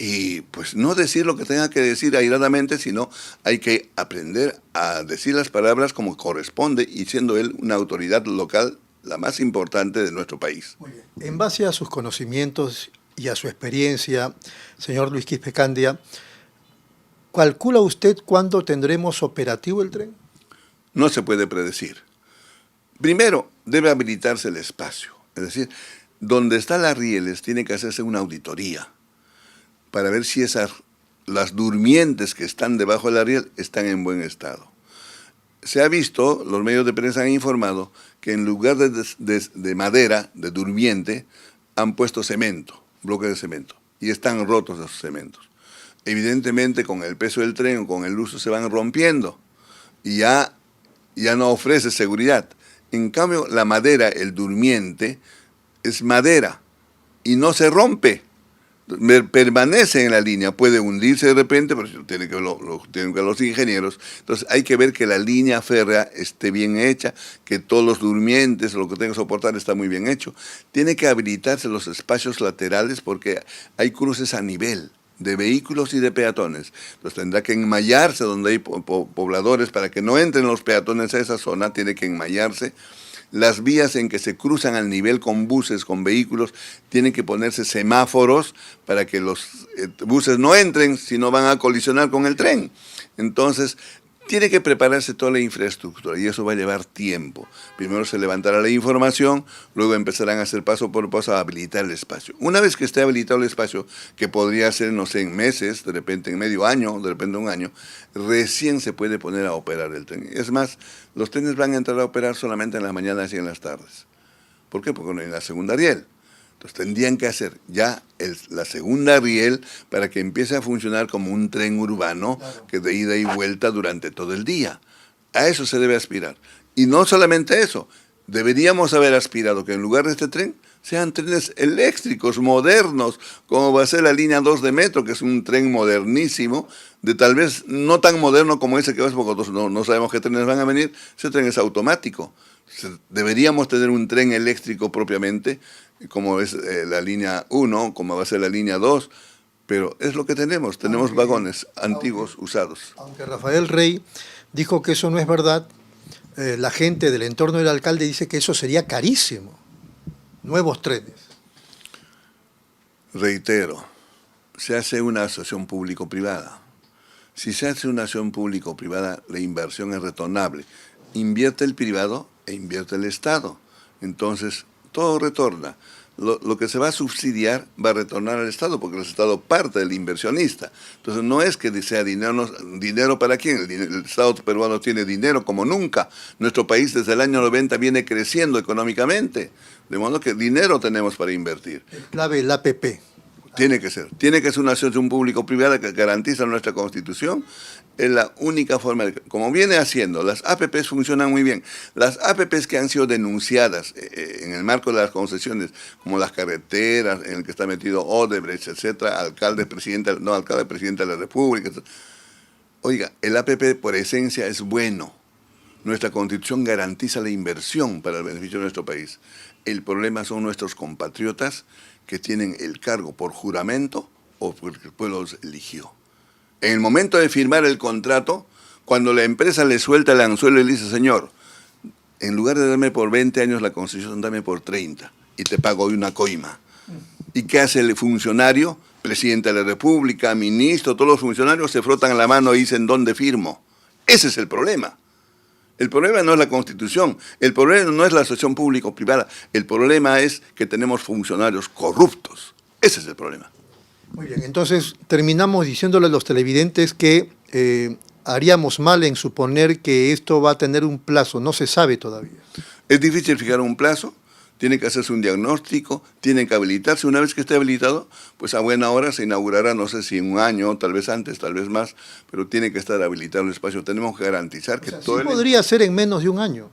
y pues no decir lo que tenga que decir airadamente, sino hay que aprender a decir las palabras como corresponde y siendo él una autoridad local la más importante de nuestro país. Muy bien. En base a sus conocimientos y a su experiencia, señor Luis Quispe Candia, ¿calcula usted cuándo tendremos operativo el tren? No se puede predecir. Primero, debe habilitarse el espacio. Es decir, donde están las rieles tiene que hacerse una auditoría para ver si las durmientes que están debajo de la riel están en buen estado. Se ha visto, los medios de prensa han informado, que en lugar de madera, de durmiente, han puesto cemento, bloques de cemento, y están rotos esos cementos. Evidentemente, con el peso del tren o con el uso se van rompiendo, y ya no ofrece seguridad. En cambio, la madera, el durmiente, es madera, y no se rompe. Permanece en la línea, puede hundirse de repente, pero tienen que ver los ingenieros. Entonces hay que ver que la línea férrea esté bien hecha, que todos los durmientes, lo que tenga que soportar está muy bien hecho. Tiene que habilitarse los espacios laterales porque hay cruces a nivel de vehículos y de peatones. Entonces tendrá que enmallarse donde hay pobladores para que no entren los peatones a esa zona, tiene que enmallarse. Las vías en que se cruzan al nivel con buses, con vehículos, tienen que ponerse semáforos para que los buses no entren, si no van a colisionar con el tren. Entonces, tiene que prepararse toda la infraestructura y eso va a llevar tiempo. Primero se levantará la información, luego empezarán a hacer paso por paso a habilitar el espacio. Una vez que esté habilitado el espacio, que podría ser, no sé, en meses, de repente en medio año, de repente un año, recién se puede poner a operar el tren. Es más, los trenes van a entrar a operar solamente en las mañanas y en las tardes. ¿Por qué? Porque no hay la segunda riel. Entonces tendrían que hacer ya la segunda riel para que empiece a funcionar como un tren urbano, claro, que de ida y vuelta durante todo el día. A eso se debe aspirar. Y no solamente eso, deberíamos haber aspirado que en lugar de este tren sean trenes eléctricos, modernos, como va a ser la línea 2 de metro, que es un tren modernísimo, de tal vez no tan moderno como ese que vas, porque nosotros no sabemos qué trenes van a venir, ese tren es automático. Deberíamos tener un tren eléctrico propiamente, como es la línea 1, como va a ser la línea 2, pero es lo que tenemos vagones antiguos usados. Aunque Rafael Rey dijo que eso no es verdad, la gente del entorno del alcalde dice que eso sería carísimo, nuevos trenes. Reitero, se hace una asociación público-privada. Si se hace una asociación público-privada, la inversión es retornable. Invierte el privado e invierte el Estado. Entonces, todo retorna. Lo que se va a subsidiar va a retornar al Estado, porque el Estado parte del inversionista. Entonces no es que sea dinero para quién. El Estado peruano tiene dinero como nunca. Nuestro país desde el año 90 viene creciendo económicamente. De modo que dinero tenemos para invertir. Es clave el APP. Tiene que ser una asociación público-privada que garantiza nuestra Constitución. Es la única forma, como viene haciendo, las APPs funcionan muy bien. Las APPs que han sido denunciadas en el marco de las concesiones, como las carreteras, en el que está metido Odebrecht, etcétera, presidente de la República, etc. Oiga, el APP por esencia es bueno. Nuestra Constitución garantiza la inversión para el beneficio de nuestro país. El problema son nuestros compatriotas que tienen el cargo por juramento o porque el pueblo los eligió. En el momento de firmar el contrato, cuando la empresa le suelta el anzuelo y le dice, señor, en lugar de darme por 20 años la concesión, dame por 30 y te pago hoy una coima. ¿Y qué hace el funcionario? Presidente de la República, ministro, todos los funcionarios se frotan la mano y dicen, ¿dónde firmo? Ese es el problema. El problema no es la Constitución, el problema no es la asociación público-privada, el problema es que tenemos funcionarios corruptos. Ese es el problema. Muy bien, entonces terminamos diciéndole a los televidentes que haríamos mal en suponer que esto va a tener un plazo, no se sabe todavía. Es difícil fijar un plazo, tiene que hacerse un diagnóstico, tiene que habilitarse. Una vez que esté habilitado, pues a buena hora se inaugurará, no sé si en un año, tal vez antes, tal vez más, pero tiene que estar habilitado el espacio. Tenemos que garantizar que todo... Sí podría ser en menos de un año.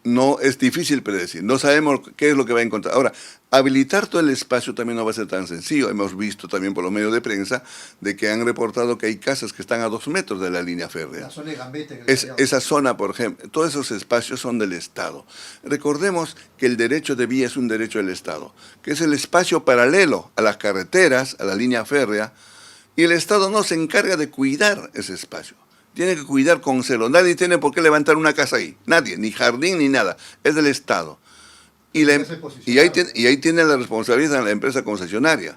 No, es difícil predecir, no sabemos qué es lo que va a encontrar. Ahora, habilitar todo el espacio también no va a ser tan sencillo. Hemos visto también por los medios de prensa de que han reportado que hay casas que están a 2 metros de la línea férrea. La zona de Gambetta, esa zona, por ejemplo, todos esos espacios son del Estado. Recordemos que el derecho de vía es un derecho del Estado, que es el espacio paralelo a las carreteras, a la línea férrea, y el Estado no se encarga de cuidar ese espacio. Tiene que cuidar con celo. Nadie tiene por qué levantar una casa ahí. Nadie, ni jardín ni nada. Es del Estado. Y ahí tiene la responsabilidad de la empresa concesionaria.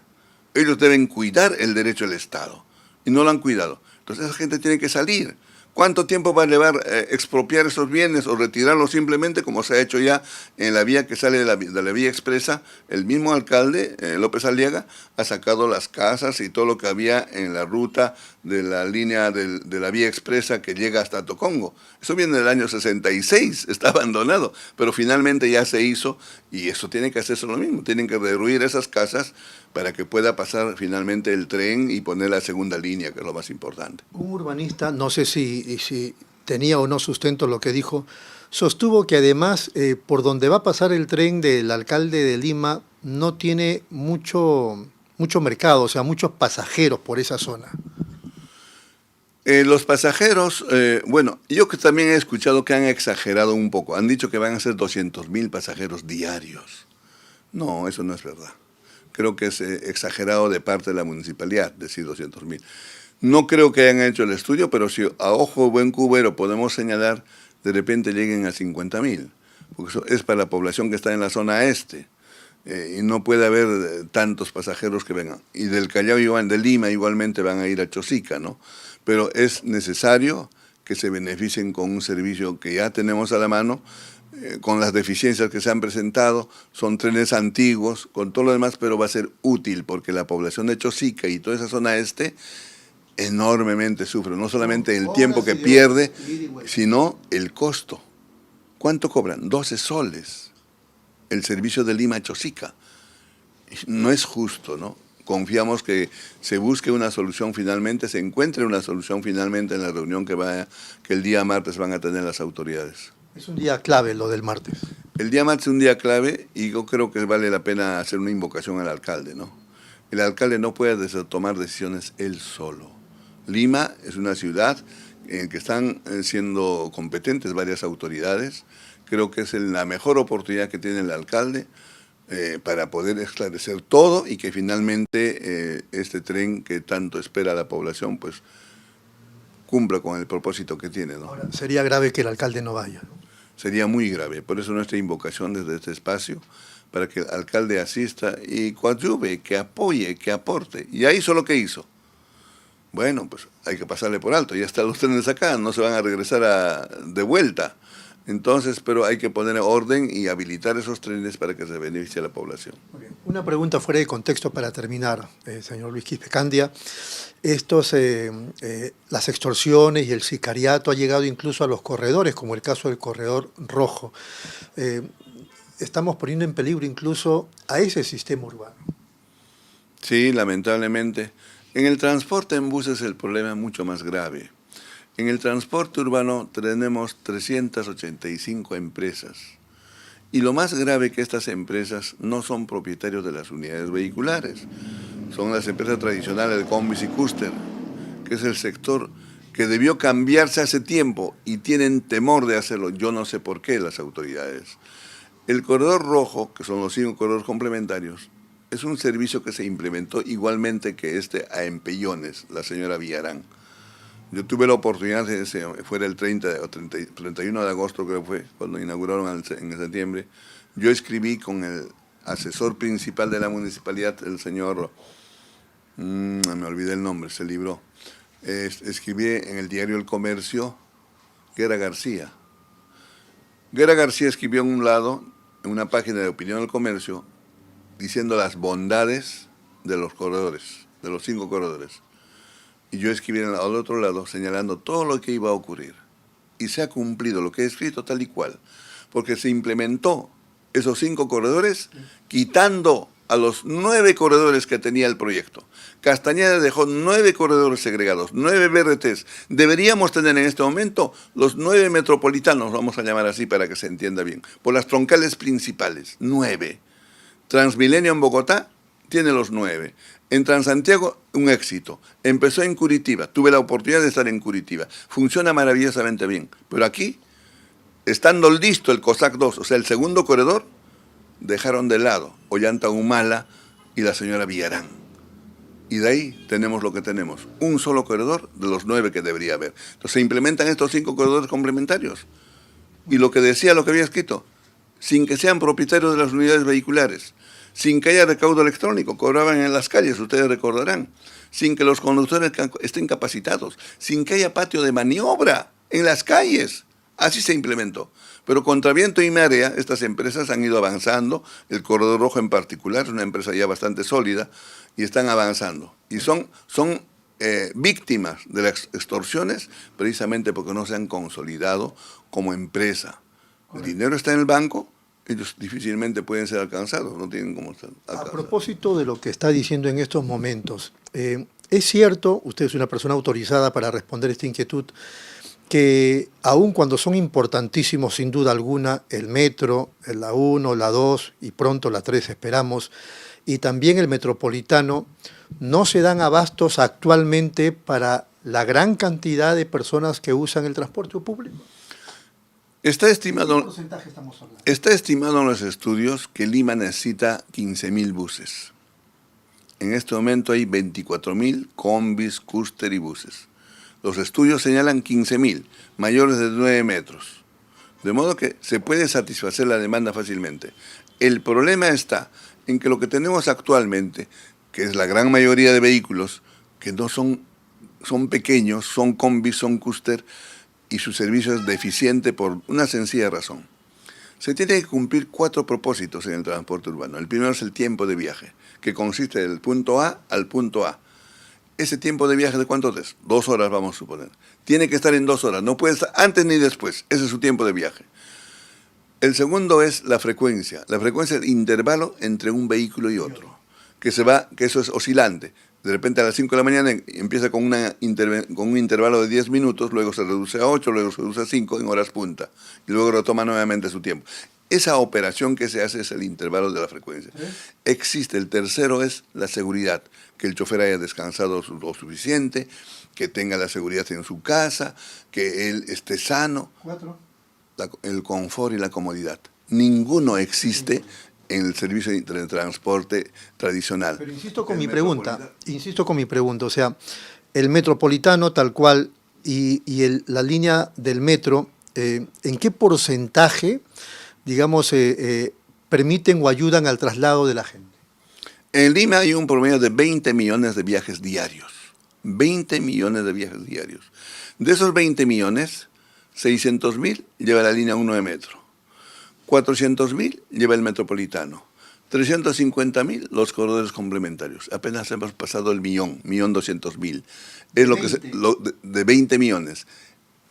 Ellos deben cuidar el derecho del Estado. Y no lo han cuidado. Entonces esa gente tiene que salir. ¿Cuánto tiempo va a llevar expropiar esos bienes o retirarlos simplemente, como se ha hecho ya en la vía que sale de la vía expresa? El mismo alcalde, López Aliaga, ha sacado las casas y todo lo que había en la ruta de la línea de la vía expresa que llega hasta Tocongo. Eso viene del año 66, está abandonado, pero finalmente ya se hizo y eso tiene que hacerse lo mismo. Tienen que derruir esas casas para que pueda pasar finalmente el tren y poner la segunda línea, que es lo más importante. Un urbanista, no sé si tenía o no sustento lo que dijo, sostuvo que además por donde va a pasar el tren del alcalde de Lima no tiene mucho mercado, o sea, muchos pasajeros por esa zona. Los pasajeros, bueno, yo que también he escuchado que han exagerado un poco. Han dicho que van a ser 200.000 pasajeros diarios. No, eso no es verdad. creo que es exagerado de parte de la municipalidad, decir 200.000. No creo que hayan hecho el estudio, pero si a ojo buen cubero podemos señalar, de repente lleguen a 50.000, porque eso es para la población que está en la zona este, y no puede haber tantos pasajeros que vengan. Y del Callao, de Lima, igualmente van a ir a Chosica, ¿no? Pero es necesario que se beneficien con un servicio que ya tenemos a la mano, con las deficiencias que se han presentado, son trenes antiguos, con todo lo demás, pero va a ser útil, porque la población de Chosica y toda esa zona este enormemente sufre, no solamente el tiempo que pierde, sino el costo. ¿Cuánto cobran? 12 soles el servicio de Lima a Chosica. No es justo, ¿no? Confiamos que se busque una solución finalmente, se encuentre una solución finalmente en la reunión que el día martes van a tener las autoridades. Es un día clave lo del martes. El día martes es un día clave y yo creo que vale la pena hacer una invocación al alcalde, ¿no? El alcalde no puede tomar decisiones él solo. Lima es una ciudad en que están siendo competentes varias autoridades. Creo que es la mejor oportunidad que tiene el alcalde para poder esclarecer todo y que finalmente este tren que tanto espera la población pues cumpla con el propósito que tiene, ¿no? Ahora, sería grave que el alcalde no vaya, ¿no? Sería muy grave, por eso nuestra invocación desde este espacio, para que el alcalde asista y coadyuve, que apoye, que aporte. Y ahí hizo lo que hizo. Bueno, pues hay que pasarle por alto, ya están los trenes acá, no se van a regresar de vuelta. Entonces, pero hay que poner orden y habilitar esos trenes para que se beneficie a la población. Una pregunta fuera de contexto para terminar, señor Luis Quispe Candia. Las extorsiones y el sicariato ha llegado incluso a los corredores, como el caso del corredor rojo. Estamos poniendo en peligro incluso a ese sistema urbano. Sí, lamentablemente. En el transporte en buses el problema es mucho más grave. En el transporte urbano tenemos 385 empresas. Y lo más grave que estas empresas no son propietarios de las unidades vehiculares. Son las empresas tradicionales de combis y cúster, que es el sector que debió cambiarse hace tiempo y tienen temor de hacerlo. Yo no sé por qué las autoridades. El corredor rojo, que son los 5 corredores complementarios, es un servicio que se implementó igualmente que a Empellones, la señora Villarán. Yo tuve la oportunidad, fuera el 30 o 31 de agosto creo que fue, cuando inauguraron en septiembre, yo escribí con el asesor principal de la municipalidad, el señor, me olvidé el nombre, se libró, escribí en el diario El Comercio, Guerra García. Guerra García escribió en un lado, en una página de Opinión del Comercio, diciendo las bondades de los corredores, de los 5 corredores. Y yo escribí al otro lado señalando todo lo que iba a ocurrir. Y se ha cumplido lo que he escrito tal y cual. Porque se implementó esos 5 corredores quitando a los 9 corredores que tenía el proyecto. Castañeda dejó 9 corredores segregados, 9 BRTs. Deberíamos tener en este momento los 9 metropolitanos, vamos a llamar así para que se entienda bien, por las troncales principales, 9. Transmilenio en Bogotá tiene los 9. En Transantiago, un éxito. Empezó en Curitiba. Tuve la oportunidad de estar en Curitiba. Funciona maravillosamente bien. Pero aquí, estando listo el COSAC 2, o sea, el segundo corredor, dejaron de lado Ollanta Humala y la señora Villarán. Y de ahí tenemos lo que tenemos. Un solo corredor de los 9 que debería haber. Entonces se implementan estos 5 corredores complementarios. Y lo que decía, lo que había escrito, sin que sean propietarios de las unidades vehiculares, sin que haya recaudo electrónico, cobraban en las calles, ustedes recordarán, sin que los conductores estén capacitados, sin que haya patio de maniobra en las calles. Así se implementó. Pero contra viento y marea, estas empresas han ido avanzando, el Corredor Rojo en particular, es una empresa ya bastante sólida, y están avanzando. Y son víctimas de las extorsiones precisamente porque no se han consolidado como empresa. El dinero está en el banco, ellos difícilmente pueden ser alcanzados, no tienen cómo ser alcanzados. A propósito de lo que está diciendo en estos momentos, es cierto, usted es una persona autorizada para responder esta inquietud, que aun cuando son importantísimos sin duda alguna el metro, la 1, la 2 y pronto la 3 esperamos, y también el metropolitano, no se dan abastos actualmente para la gran cantidad de personas que usan el transporte público. Está estimado, ¿Qué porcentaje estamos hablando? está estimado en los estudios que Lima necesita 15.000 buses. En este momento hay 24.000 combis, cúster y buses. Los estudios señalan 15.000, mayores de 9 metros. De modo que se puede satisfacer la demanda fácilmente. El problema está en que lo que tenemos actualmente, que es la gran mayoría de vehículos, que no son pequeños, son combis, son cúster, y su servicio es deficiente por una sencilla razón. Se tiene que cumplir 4 propósitos en el transporte urbano. El primero es el tiempo de viaje, que consiste del punto A al punto A. ¿Ese tiempo de viaje de cuánto es? 2 horas, vamos a suponer. Tiene que estar en 2 horas, no puede estar antes ni después. Ese es su tiempo de viaje. El segundo es la frecuencia. La frecuencia es el intervalo entre un vehículo y otro, que eso es oscilante. De repente a las 5 de la mañana empieza con un intervalo de 10 minutos, luego se reduce a 8, luego se reduce a 5 en horas punta, y luego retoma nuevamente su tiempo. Esa operación que se hace es el intervalo de la frecuencia. Existe, el tercero es la seguridad, que el chofer haya descansado lo suficiente, que tenga la seguridad en su casa, que él esté sano. 4. El confort y la comodidad. Ninguno existe en el servicio de transporte tradicional. Pero insisto con mi pregunta, o sea, el metropolitano tal cual y la línea del metro, ¿en qué porcentaje, digamos, permiten o ayudan al traslado de la gente? En Lima hay un promedio de 20 millones de viajes diarios. 20 millones de viajes diarios. De esos 20 millones, 600.000 lleva la línea 1 de metro. 400.000 lleva el metropolitano, 350.000 los corredores complementarios. Apenas hemos pasado el 1.200.000. Es lo que de 20 millones.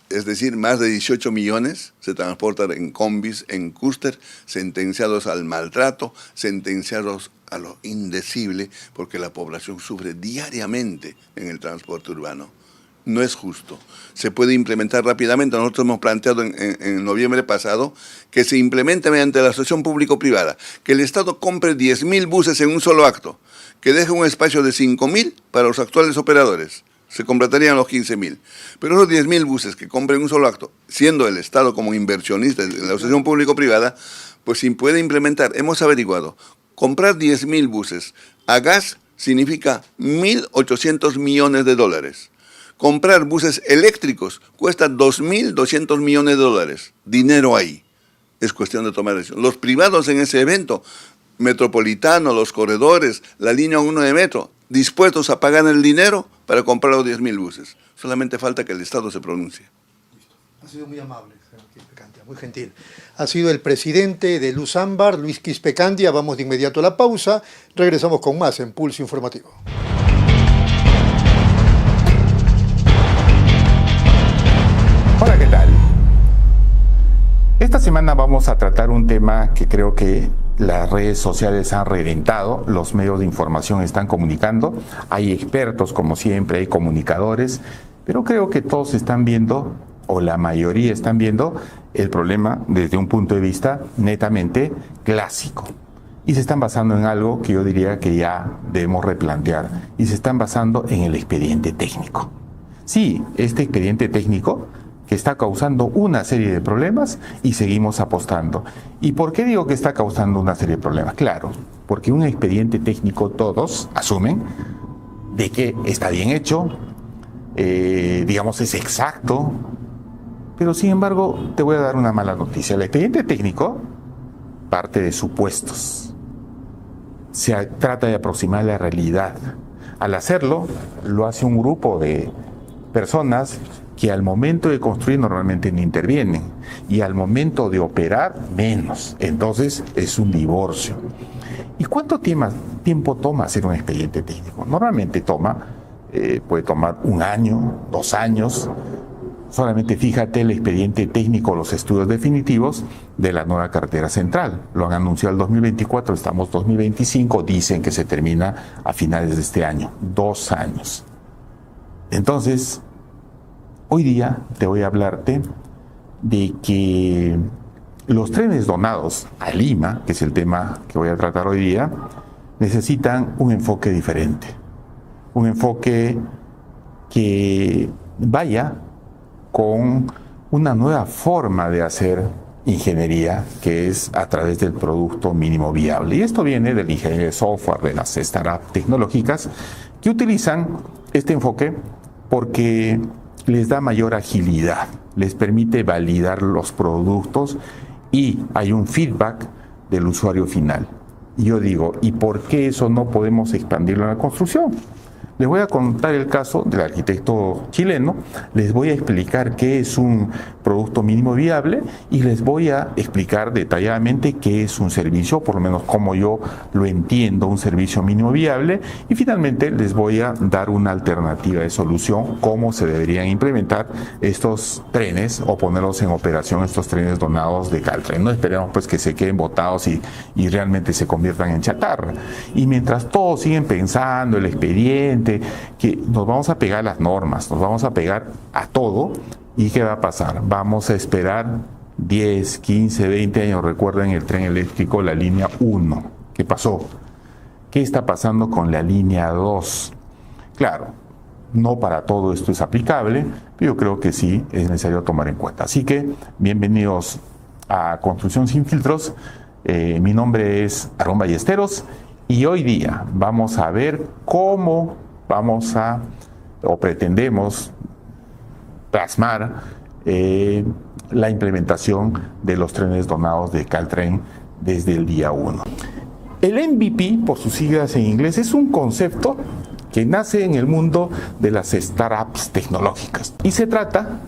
Es decir, más de 18 millones se transportan en combis, en cúster, sentenciados al maltrato, sentenciados a lo indecible, porque la población sufre diariamente en el transporte urbano. No es justo. Se puede implementar rápidamente. Nosotros hemos planteado en noviembre pasado que se implemente mediante la asociación público-privada, que el Estado compre 10.000 buses en un solo acto, que deje un espacio de 5.000 para los actuales operadores. Se completarían los 15.000. Pero esos 10.000 buses que compren en un solo acto, siendo el Estado como inversionista en la asociación público-privada, pues se puede implementar. Hemos averiguado, comprar 10.000 buses a gas significa $1.800 millones. Comprar buses eléctricos cuesta $2.200 millones. Dinero ahí. Es cuestión de tomar decisión. Los privados en ese evento, Metropolitano, los corredores, la línea 1 de metro, dispuestos a pagar el dinero para comprar los 10.000 buses. Solamente falta que el Estado se pronuncie. Ha sido muy amable, señor Quispecandia, muy gentil. Ha sido el presidente de Luz Ámbar, Luis Quispecandia. Vamos de inmediato a la pausa. Regresamos con más en Pulso Informativo. Hola, ¿qué tal? Esta semana vamos a tratar un tema que creo que las redes sociales han reventado, los medios de información están comunicando, hay expertos como siempre, hay comunicadores, pero creo que todos están viendo, o la mayoría están viendo, el problema desde un punto de vista netamente clásico. Y se están basando en algo que yo diría que ya debemos replantear, y se están basando en el expediente técnico. Sí, este expediente técnico que está causando una serie de problemas y seguimos apostando. ¿Y por qué digo que está causando una serie de problemas? Claro, porque un expediente técnico todos asumen de que está bien hecho, digamos es exacto, pero sin embargo te voy a dar una mala noticia. El expediente técnico parte de supuestos. Se trata de aproximar la realidad. Al hacerlo, lo hace un grupo de personas que al momento de construir normalmente no intervienen y al momento de operar menos. Entonces es un divorcio. ¿Y cuánto tiempo toma hacer un expediente técnico? Normalmente puede tomar 1 año, 2 años. Solamente fíjate el expediente técnico, los estudios definitivos de la nueva carretera central. Lo han anunciado el 2024, estamos 2025, dicen que se termina a finales de este año. 2 años. Entonces, hoy día te voy a hablarte de que los trenes donados a Lima, que es el tema que voy a tratar hoy día, necesitan un enfoque diferente. Un enfoque que vaya con una nueva forma de hacer ingeniería que es a través del producto mínimo viable. Y esto viene de la ingeniería de software, de las startups tecnológicas que utilizan este enfoque porque les da mayor agilidad, les permite validar los productos y hay un feedback del usuario final. Y yo digo, ¿y por qué eso no podemos expandirlo en la construcción? Les voy a contar el caso del arquitecto chileno, les voy a explicar qué es un producto mínimo viable y les voy a explicar detalladamente qué es un servicio, por lo menos como yo lo entiendo, un servicio mínimo viable, y finalmente les voy a dar una alternativa de solución, cómo se deberían implementar estos trenes o ponerlos en operación, estos trenes donados de Caltrain. No esperemos pues que se queden botados y realmente se conviertan en chatarra. Y mientras todos siguen pensando el expediente, que nos vamos a pegar a las normas, nos vamos a pegar a todo, ¿y qué va a pasar? Vamos a esperar 10, 15, 20 años. Recuerden el tren eléctrico, la línea 1. ¿Qué pasó? ¿Qué está pasando con la línea 2? Claro, no para todo esto es aplicable, pero yo creo que sí es necesario tomar en cuenta. Así que, bienvenidos a Construcción Sin Filtros. Mi nombre es Aarón Ballesteros y hoy día vamos a ver cómo pretendemos plasmar la implementación de los trenes donados de Caltrain desde el día 1. El MVP, por sus siglas en inglés, es un concepto que nace en el mundo de las startups tecnológicas y se trata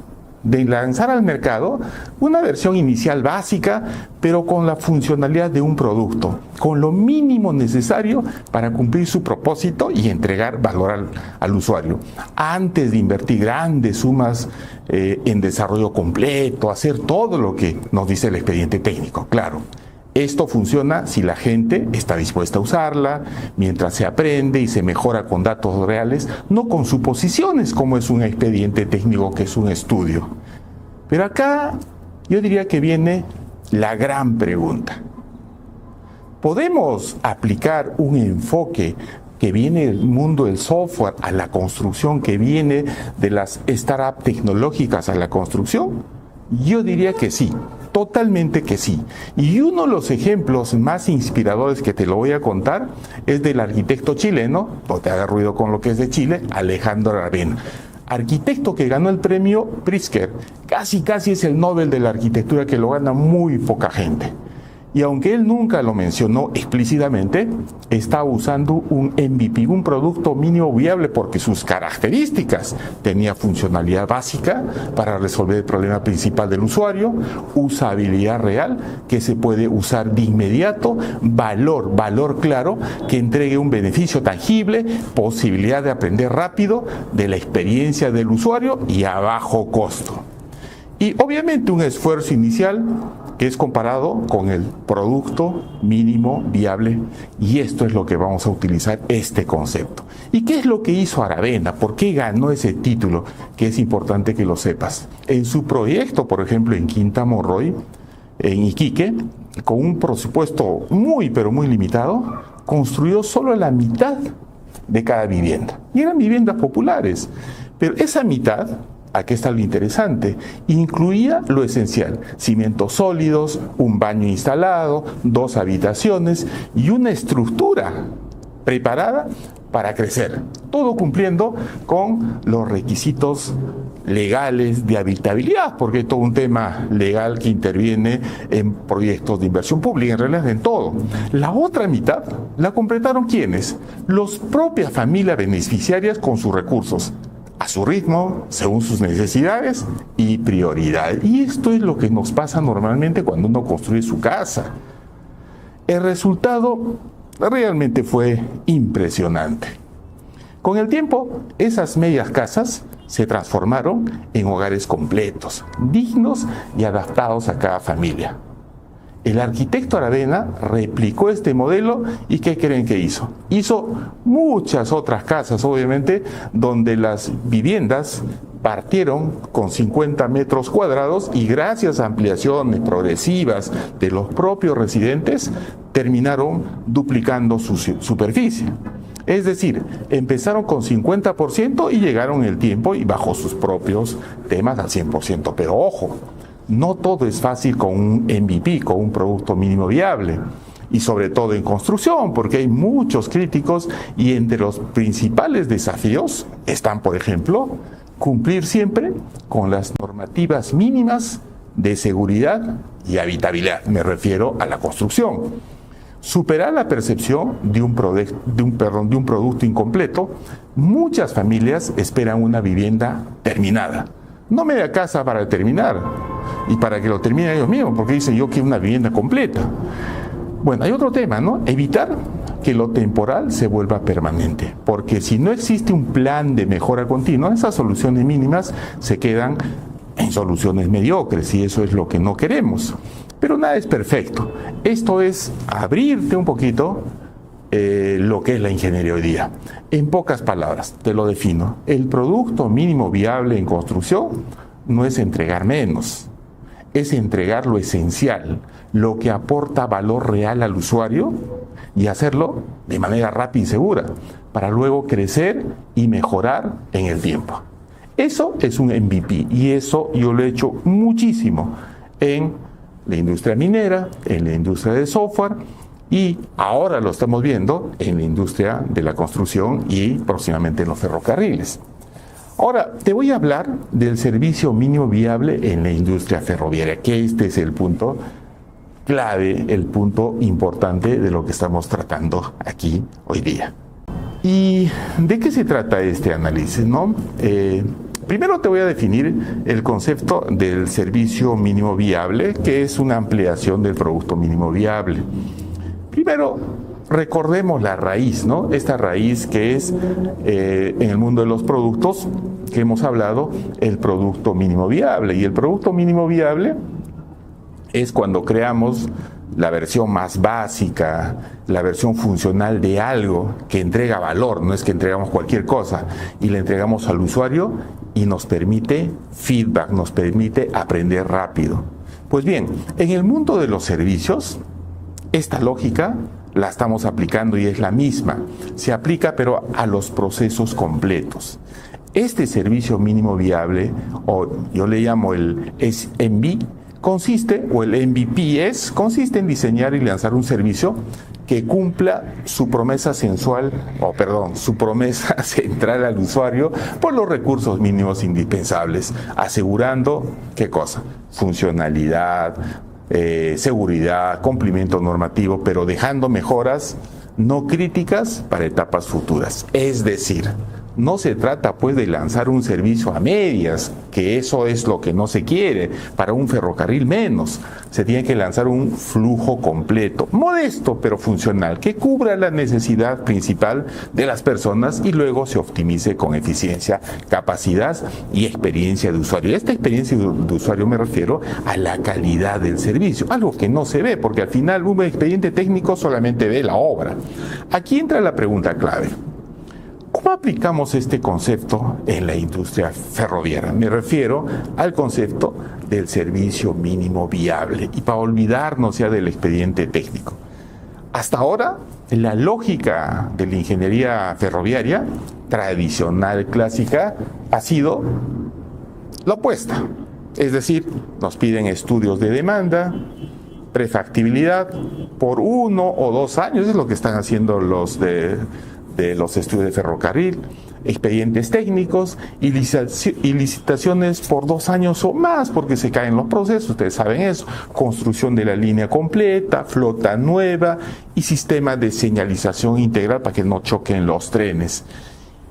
de lanzar al mercado una versión inicial básica, pero con la funcionalidad de un producto, con lo mínimo necesario para cumplir su propósito y entregar valor al usuario, antes de invertir grandes sumas en desarrollo completo, hacer todo lo que nos dice el expediente técnico. Claro, esto funciona si la gente está dispuesta a usarla, mientras se aprende y se mejora con datos reales, no con suposiciones como es un expediente técnico que es un estudio. Pero acá yo diría que viene la gran pregunta. ¿Podemos aplicar un enfoque que viene del mundo del software a la construcción, que viene de las startups tecnológicas a la construcción? Yo diría que sí. Totalmente que sí. Y uno de los ejemplos más inspiradores que te lo voy a contar es del arquitecto chileno, no te haga ruido con lo que es de Chile, Alejandro Aravena. Arquitecto que ganó el premio Pritzker. Casi es el Nobel de la arquitectura, que lo gana muy poca gente. Y aunque él nunca lo mencionó explícitamente, está usando un MVP, un producto mínimo viable, porque sus características tenía funcionalidad básica para resolver el problema principal del usuario, usabilidad real que se puede usar de inmediato, valor claro que entregue un beneficio tangible, posibilidad de aprender rápido de la experiencia del usuario y a bajo costo. Y obviamente un esfuerzo inicial que es comparado con el producto mínimo viable, y esto es lo que vamos a utilizar, este concepto. ¿Y qué es lo que hizo Aravena? ¿Por qué ganó ese título? Que es importante que lo sepas. En su proyecto, por ejemplo, en Quinta Morroy, en Iquique, con un presupuesto muy limitado, construyó solo la mitad de cada vivienda. Y eran viviendas populares, pero esa mitad, aquí está lo interesante, incluía lo esencial: cimientos sólidos, un baño instalado, 2 habitaciones y una estructura preparada para crecer, todo cumpliendo con los requisitos legales de habitabilidad, porque hay todo un tema legal que interviene en proyectos de inversión pública, en realidad en todo. La otra mitad la completaron ¿quiénes? Las propias familias beneficiarias con sus recursos, a su ritmo, según sus necesidades y prioridades. Y esto es lo que nos pasa normalmente cuando uno construye su casa. El resultado realmente fue impresionante. Con el tiempo, esas medias casas se transformaron en hogares completos, dignos y adaptados a cada familia. El arquitecto Aravena replicó este modelo y ¿qué creen que hizo? Hizo muchas otras casas, obviamente, donde las viviendas partieron con 50 metros cuadrados y gracias a ampliaciones progresivas de los propios residentes terminaron duplicando su superficie. Es decir, empezaron con 50% y llegaron en el tiempo y bajo sus propios temas al 100%. Pero ojo, no todo es fácil con un MVP, con un producto mínimo viable. Y sobre todo en construcción, porque hay muchos críticos y entre los principales desafíos están, por ejemplo, cumplir siempre con las normativas mínimas de seguridad y habitabilidad. Me refiero a la construcción. Superar la percepción de un producto incompleto. Muchas familias esperan una vivienda terminada. No media casa para terminar y para que lo terminen ellos mismos, porque dicen yo quiero una vivienda completa. Bueno, hay otro tema, ¿no? Evitar que lo temporal se vuelva permanente, porque si no existe un plan de mejora continua, esas soluciones mínimas se quedan en soluciones mediocres y eso es lo que no queremos. Pero nada es perfecto. Esto es abrirte un poquito lo que es la ingeniería hoy día. En pocas palabras, te lo defino. El producto mínimo viable en construcción no es entregar menos, es entregar lo esencial, lo que aporta valor real al usuario y hacerlo de manera rápida y segura, para luego crecer y mejorar en el tiempo. Eso es un MVP y eso yo lo he hecho muchísimo en la industria minera, en la industria del software y ahora lo estamos viendo en la industria de la construcción y próximamente en los ferrocarriles. Ahora, te voy a hablar del servicio mínimo viable en la industria ferroviaria, que este es el punto clave, el punto importante de lo que estamos tratando aquí hoy día. ¿Y de qué se trata este análisis, no? Primero te voy a definir el concepto del servicio mínimo viable, que es una ampliación del producto mínimo viable. Primero, recordemos la raíz, ¿no? Esta raíz que es, en el mundo de los productos, que hemos hablado, el producto mínimo viable. Y el producto mínimo viable es cuando creamos la versión más básica, la versión funcional de algo que entrega valor, no es que entregamos cualquier cosa, y le entregamos al usuario y nos permite feedback, nos permite aprender rápido. Pues bien, en el mundo de los servicios, esta lógica la estamos aplicando y es la misma. Se aplica pero a los procesos completos. Este servicio mínimo viable, o yo le llamo el SMV, consiste en diseñar y lanzar un servicio que cumpla su promesa su promesa central al usuario por los recursos mínimos indispensables, asegurando, ¿qué cosa? Funcionalidad, seguridad, cumplimiento normativo, pero dejando mejoras no críticas para etapas futuras. Es decir, no se trata pues de lanzar un servicio a medias, que eso es lo que no se quiere, para un ferrocarril menos. Se tiene que lanzar un flujo completo, modesto pero funcional, que cubra la necesidad principal de las personas y luego se optimice con eficiencia, capacidad y experiencia de usuario. Esta experiencia de usuario me refiero a la calidad del servicio, algo que no se ve, porque al final un expediente técnico solamente ve la obra. Aquí entra la pregunta clave. ¿Cómo aplicamos este concepto en la industria ferroviaria? Me refiero al concepto del servicio mínimo viable y para olvidarnos ya del expediente técnico. Hasta ahora, la lógica de la ingeniería ferroviaria tradicional, clásica, ha sido la opuesta. Es decir, nos piden estudios de demanda, prefactibilidad por 1 o 2 años, es lo que están haciendo los de los estudios de ferrocarril, expedientes técnicos y licitaciones por 2 años o más, porque se caen los procesos, ustedes saben eso, construcción de la línea completa, flota nueva y sistema de señalización integral para que no choquen los trenes.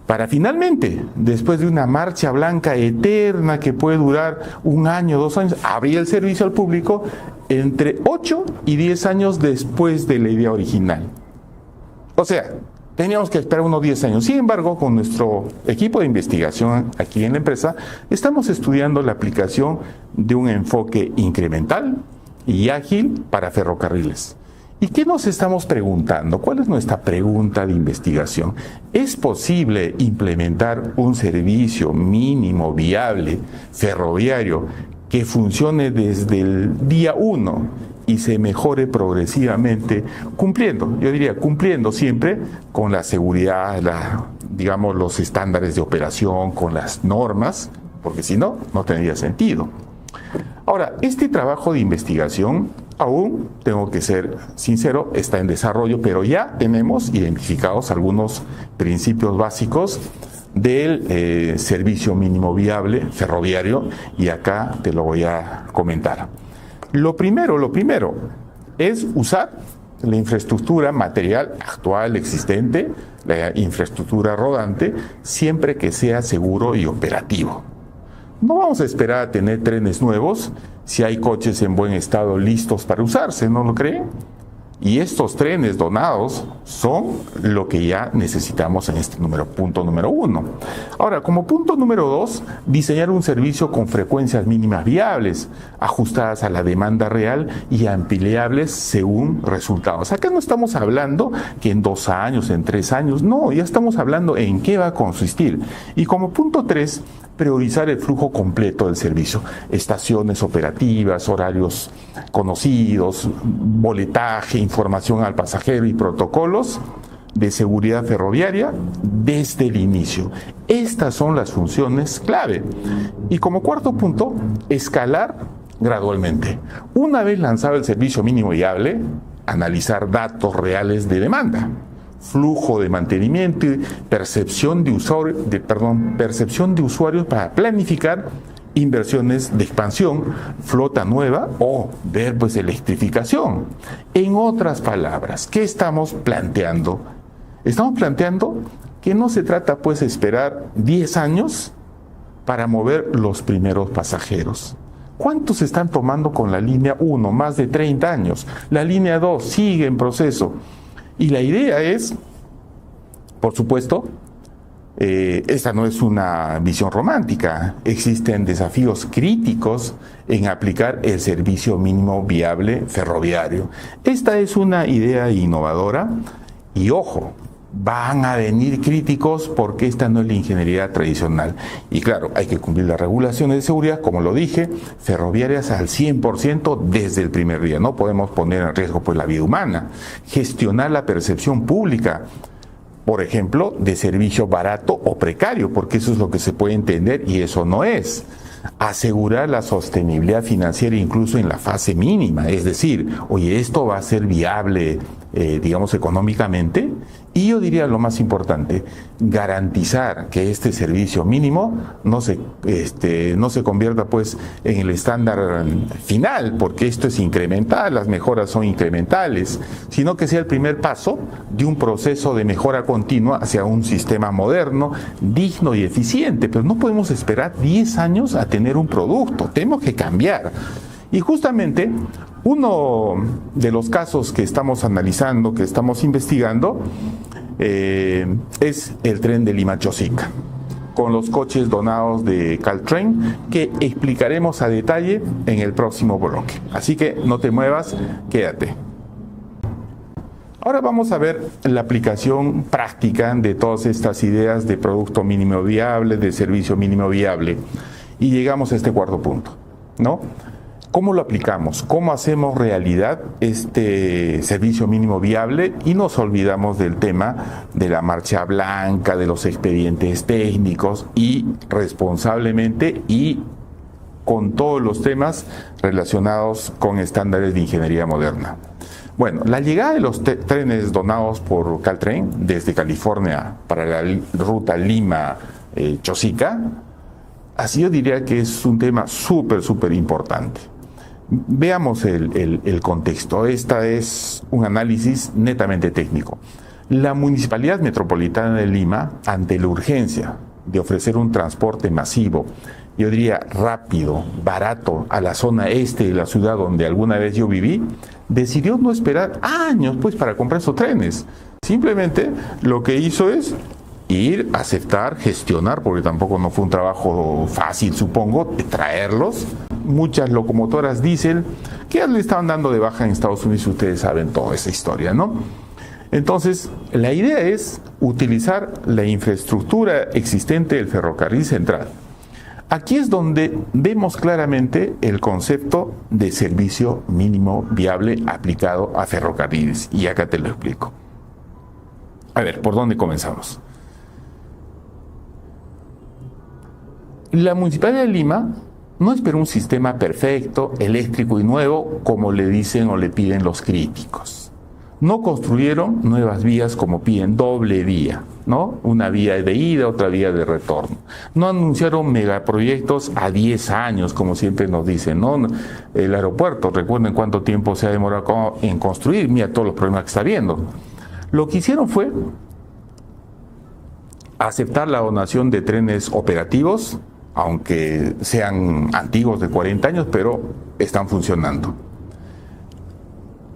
Para finalmente, después de una marcha blanca eterna que puede durar 1 año, 2 años, abrir el servicio al público entre 8 y 10 años después de la idea original. O sea, teníamos que esperar unos 10 años. Sin embargo, con nuestro equipo de investigación aquí en la empresa, estamos estudiando la aplicación de un enfoque incremental y ágil para ferrocarriles. ¿Y qué nos estamos preguntando? ¿Cuál es nuestra pregunta de investigación? ¿Es posible implementar un servicio mínimo viable ferroviario que funcione desde el día 1 y se mejore progresivamente, cumpliendo siempre con la seguridad, los estándares de operación, con las normas, porque si no, no tendría sentido? Ahora, este trabajo de investigación, aún, tengo que ser sincero, está en desarrollo, pero ya tenemos identificados algunos principios básicos del servicio mínimo viable ferroviario, y acá te lo voy a comentar. Lo primero es usar la infraestructura material actual existente, la infraestructura rodante, siempre que sea seguro y operativo. No vamos a esperar a tener trenes nuevos si hay coches en buen estado listos para usarse, ¿no lo creen? Y estos trenes donados son lo que ya necesitamos en este punto número 1. Ahora, como punto número 2, diseñar un servicio con frecuencias mínimas viables, ajustadas a la demanda real y ampliables según resultados. Acá no estamos hablando que en 2 años, en 3 años, no, ya estamos hablando en qué va a consistir. Y como punto 3, priorizar el flujo completo del servicio, estaciones operativas, horarios conocidos, boletaje, información al pasajero y protocolos de seguridad ferroviaria desde el inicio. Estas son las funciones clave. Y como cuarto punto, escalar gradualmente. Una vez lanzado el servicio mínimo viable, analizar datos reales de demanda, flujo de mantenimiento y percepción de usuarios para planificar inversiones de expansión, flota nueva o ver electrificación. En otras palabras, ¿qué estamos planteando? Estamos planteando que no se trata esperar 10 años para mover los primeros pasajeros. ¿Cuántos están tomando con la línea 1? Más de 30 años. La línea 2 sigue en proceso. Y la idea es, por supuesto, esta no es una visión romántica. Existen desafíos críticos en aplicar el servicio mínimo viable ferroviario. Esta es una idea innovadora y, ojo, van a venir críticos porque esta no es la ingeniería tradicional. Y claro, hay que cumplir las regulaciones de seguridad, como lo dije, ferroviarias al 100% desde el primer día. No podemos poner en riesgo la vida humana. Gestionar la percepción pública, por ejemplo, de servicio barato o precario, porque eso es lo que se puede entender y eso no es. Asegurar la sostenibilidad financiera incluso en la fase mínima, es decir, oye, esto va a ser viable, económicamente. Y yo diría lo más importante, garantizar que este servicio mínimo no se convierta en el estándar final, porque esto es incremental, las mejoras son incrementales, sino que sea el primer paso de un proceso de mejora continua hacia un sistema moderno, digno y eficiente. Pero no podemos esperar 10 años a tener un producto, tenemos que cambiar. Y justamente uno de los casos que estamos analizando, que estamos investigando, es el tren de Lima-Chosica, con los coches donados de Caltrain, que explicaremos a detalle en el próximo bloque. Así que no te muevas, quédate. Ahora vamos a ver la aplicación práctica de todas estas ideas de producto mínimo viable, de servicio mínimo viable. Y llegamos a este cuarto punto, ¿no? ¿Cómo lo aplicamos? ¿Cómo hacemos realidad este servicio mínimo viable? Y nos olvidamos del tema de la marcha blanca, de los expedientes técnicos, y responsablemente y con todos los temas relacionados con estándares de ingeniería moderna. Bueno, la llegada de los trenes donados por Caltrain desde California para la ruta Lima-Chosica, así yo diría que es un tema súper importante. Veamos el contexto. Esta es un análisis netamente técnico. La Municipalidad Metropolitana de Lima, ante la urgencia de ofrecer un transporte masivo, yo diría rápido, barato, a la zona este de la ciudad donde alguna vez yo viví, decidió no esperar años para comprar esos trenes. Simplemente lo que hizo es ir, aceptar, gestionar, porque tampoco no fue un trabajo fácil, supongo, de traerlos. Muchas locomotoras diésel que ya le estaban dando de baja en Estados Unidos, ustedes saben toda esa historia, ¿no? Entonces, la idea es utilizar la infraestructura existente del ferrocarril central. Aquí es donde vemos claramente el concepto de servicio mínimo viable aplicado a ferrocarriles. Y acá te lo explico. A ver, ¿por dónde comenzamos? La Municipalidad de Lima no espero un sistema perfecto, eléctrico y nuevo, como le dicen o le piden los críticos. No construyeron nuevas vías como piden, doble vía, ¿no? Una vía de ida, otra vía de retorno. No anunciaron megaproyectos a 10 años, como siempre nos dicen, ¿no? El aeropuerto, recuerden cuánto tiempo se ha demorado en construir, mira todos los problemas que está habiendo. Lo que hicieron fue aceptar la donación de trenes operativos, aunque sean antiguos de 40 años, pero están funcionando.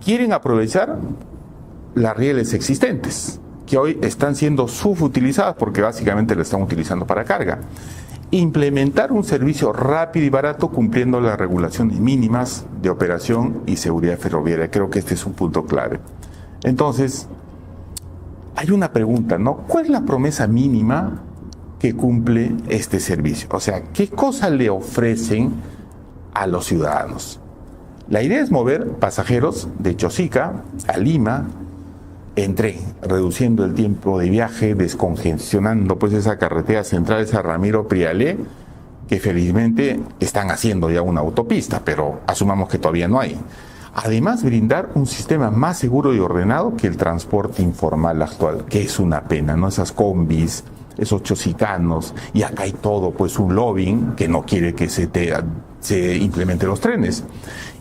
Quieren aprovechar las rieles existentes, que hoy están siendo subutilizadas porque básicamente la están utilizando para carga. Implementar un servicio rápido y barato cumpliendo las regulaciones mínimas de operación y seguridad ferroviaria. Creo que este es un punto clave. Entonces, hay una pregunta, ¿no? ¿Cuál es la promesa mínima que cumple este servicio? O sea, ¿qué cosa le ofrecen a los ciudadanos? La idea es mover pasajeros de Chosica a Lima en tren, reduciendo el tiempo de viaje, descongestionando pues esa carretera central, esa Ramiro Prialé, que felizmente están haciendo ya una autopista, pero asumamos que todavía no hay. Además, brindar un sistema más seguro y ordenado que el transporte informal actual, que es una pena, ¿no? Esas combis, esos chosicanos, y acá hay todo, pues un lobbying que no quiere que se implementen los trenes.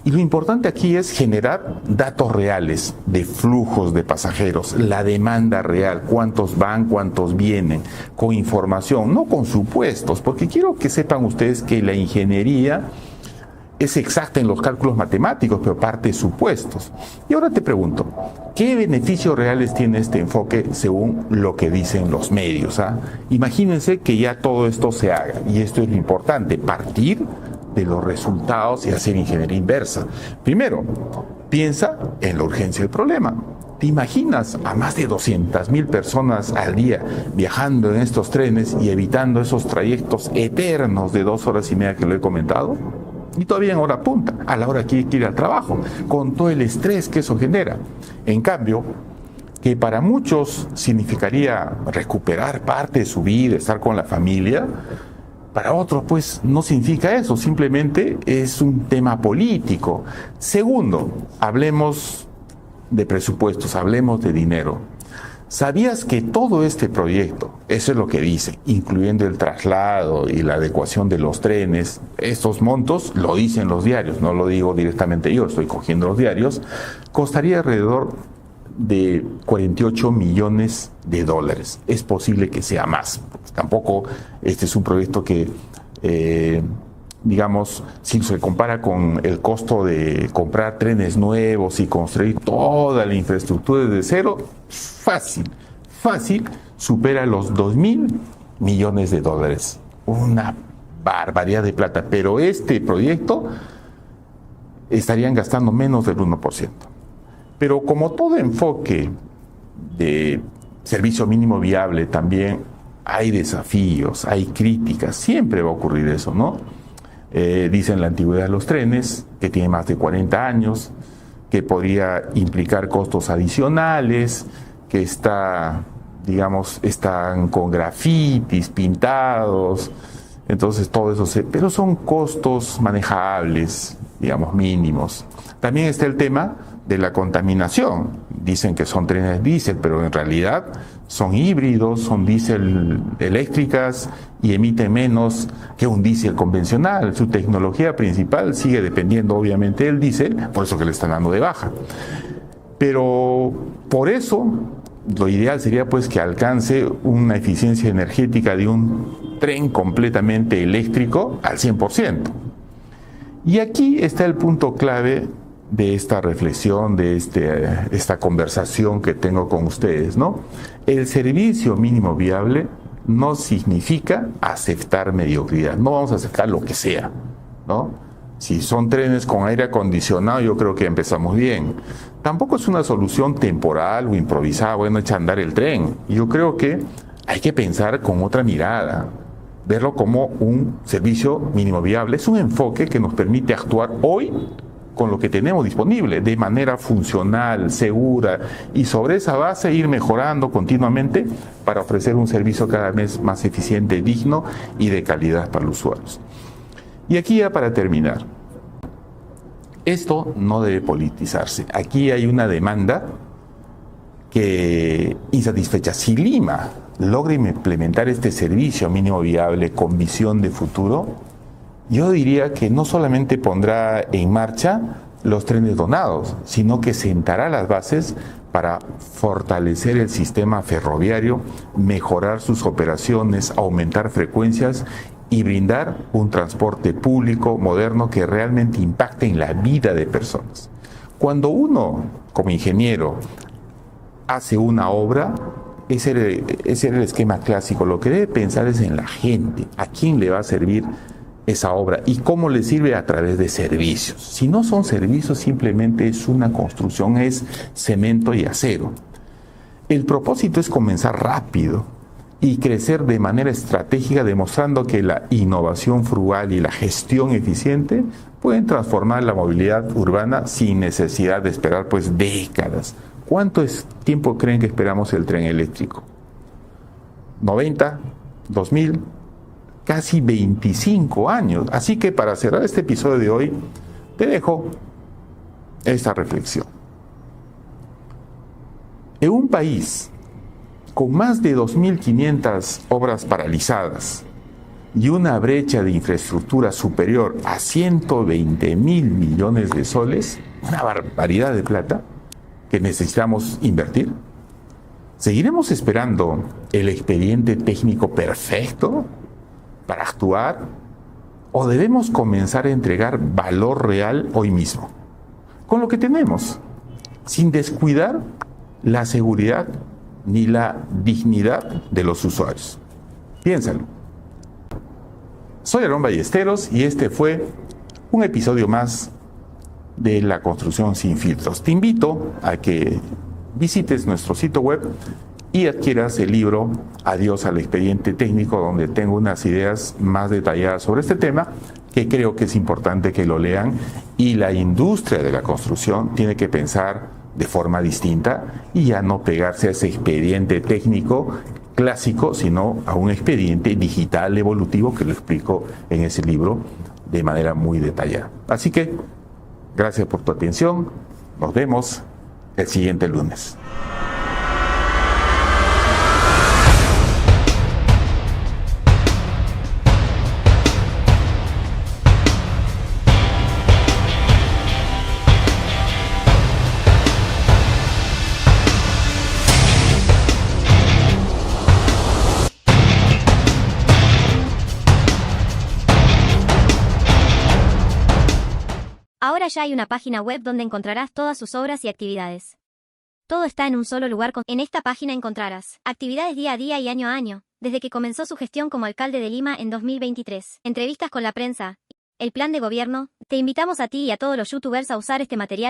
Y lo importante aquí es generar datos reales de flujos de pasajeros, la demanda real, cuántos van, cuántos vienen, con información, no con supuestos, porque quiero que sepan ustedes que la ingeniería es exacta en los cálculos matemáticos, pero parte de supuestos. Y ahora te pregunto, ¿qué beneficios reales tiene este enfoque según lo que dicen los medios? Imagínense que ya todo esto se haga, y esto es lo importante, partir de los resultados y hacer ingeniería inversa. Primero, piensa en la urgencia del problema. ¿Te imaginas a más de 200,000 personas al día viajando en estos trenes y evitando esos trayectos eternos de 2 horas y media que lo he comentado? Y todavía en hora punta, a la hora que hay que ir al trabajo, con todo el estrés que eso genera. En cambio, que para muchos significaría recuperar parte de su vida, estar con la familia, para otros pues no significa eso, simplemente es un tema político. Segundo, hablemos de presupuestos, hablemos de dinero. ¿Sabías que todo este proyecto, eso es lo que dice, incluyendo el traslado y la adecuación de los trenes, estos montos, lo dicen los diarios, no lo digo directamente yo, estoy cogiendo los diarios, costaría alrededor de 48 millones de dólares. Es posible que sea más. Tampoco este es un proyecto que, digamos, si se compara con el costo de comprar trenes nuevos y construir toda la infraestructura desde cero, fácil, supera los 2.000 millones de dólares. Una barbaridad de plata. Pero este proyecto estarían gastando menos del 1%. Pero como todo enfoque de servicio mínimo viable, también hay desafíos, hay críticas, siempre va a ocurrir eso, ¿no? Dicen la antigüedad de los trenes, que tiene más de 40 años, que podría implicar costos adicionales, que están con grafitis, pintados, entonces todo eso pero son costos manejables, digamos, mínimos. También está el tema de la contaminación. Dicen que son trenes diésel, pero en realidad son híbridos, son diésel eléctricas y emiten menos que un diésel convencional. Su tecnología principal sigue dependiendo obviamente del diésel, por eso que le están dando de baja. Pero por eso lo ideal sería pues que alcance una eficiencia energética de un tren completamente eléctrico al 100%. Y aquí está el punto clave de esta reflexión, de esta conversación que tengo con ustedes, ¿no? El servicio mínimo viable no significa aceptar mediocridad. No vamos a aceptar lo que sea, ¿no? Si son trenes con aire acondicionado, yo creo que empezamos bien. Tampoco es una solución temporal o improvisada, bueno, echa a andar el tren. Yo creo que hay que pensar con otra mirada, verlo como un servicio mínimo viable. Es un enfoque que nos permite actuar hoy con lo que tenemos disponible, de manera funcional, segura, y sobre esa base ir mejorando continuamente para ofrecer un servicio cada vez más eficiente, digno y de calidad para los usuarios. Y aquí ya para terminar, esto no debe politizarse. Aquí hay una demanda que insatisfecha. Si Lima logra implementar este servicio mínimo viable con visión de futuro, yo diría que no solamente pondrá en marcha los trenes donados, sino que sentará las bases para fortalecer el sistema ferroviario, mejorar sus operaciones, aumentar frecuencias y brindar un transporte público moderno que realmente impacte en la vida de personas. Cuando uno, como ingeniero, hace una obra, ese es el esquema clásico. Lo que debe pensar es en la gente, a quién le va a servir esa obra y cómo le sirve a través de servicios. Si no son servicios, simplemente es una construcción, es cemento y acero. El propósito es comenzar rápido y crecer de manera estratégica, demostrando que la innovación frugal y la gestión eficiente pueden transformar la movilidad urbana sin necesidad de esperar pues décadas. ¿Cuánto tiempo creen que esperamos el tren eléctrico? ¿90? ¿2000? Casi 25 años. Así que para cerrar este episodio de hoy, te dejo esta reflexión. En un país con más de 2.500 obras paralizadas y una brecha de infraestructura superior a 120.000 millones de soles, una barbaridad de plata que necesitamos invertir, ¿seguiremos esperando el expediente técnico perfecto para actuar? ¿O debemos comenzar a entregar valor real hoy mismo, con lo que tenemos, sin descuidar la seguridad ni la dignidad de los usuarios? Piénsalo. Soy Aarón Ballesteros y este fue un episodio más de La Construcción Sin Filtros. Te invito a que visites nuestro sitio web y adquieras el libro Adiós al expediente técnico, donde tengo unas ideas más detalladas sobre este tema que creo que es importante que lo lean, y la industria de la construcción tiene que pensar de forma distinta y ya no pegarse a ese expediente técnico clásico, sino a un expediente digital evolutivo, que lo explico en ese libro de manera muy detallada. Así que gracias por tu atención. Nos vemos el siguiente lunes. Ahora ya hay una página web donde encontrarás todas sus obras y actividades. Todo está en un solo lugar. En esta página encontrarás actividades día a día y año a año, desde que comenzó su gestión como alcalde de Lima en 2023, entrevistas con la prensa, el plan de gobierno. Te invitamos a ti y a todos los youtubers a usar este material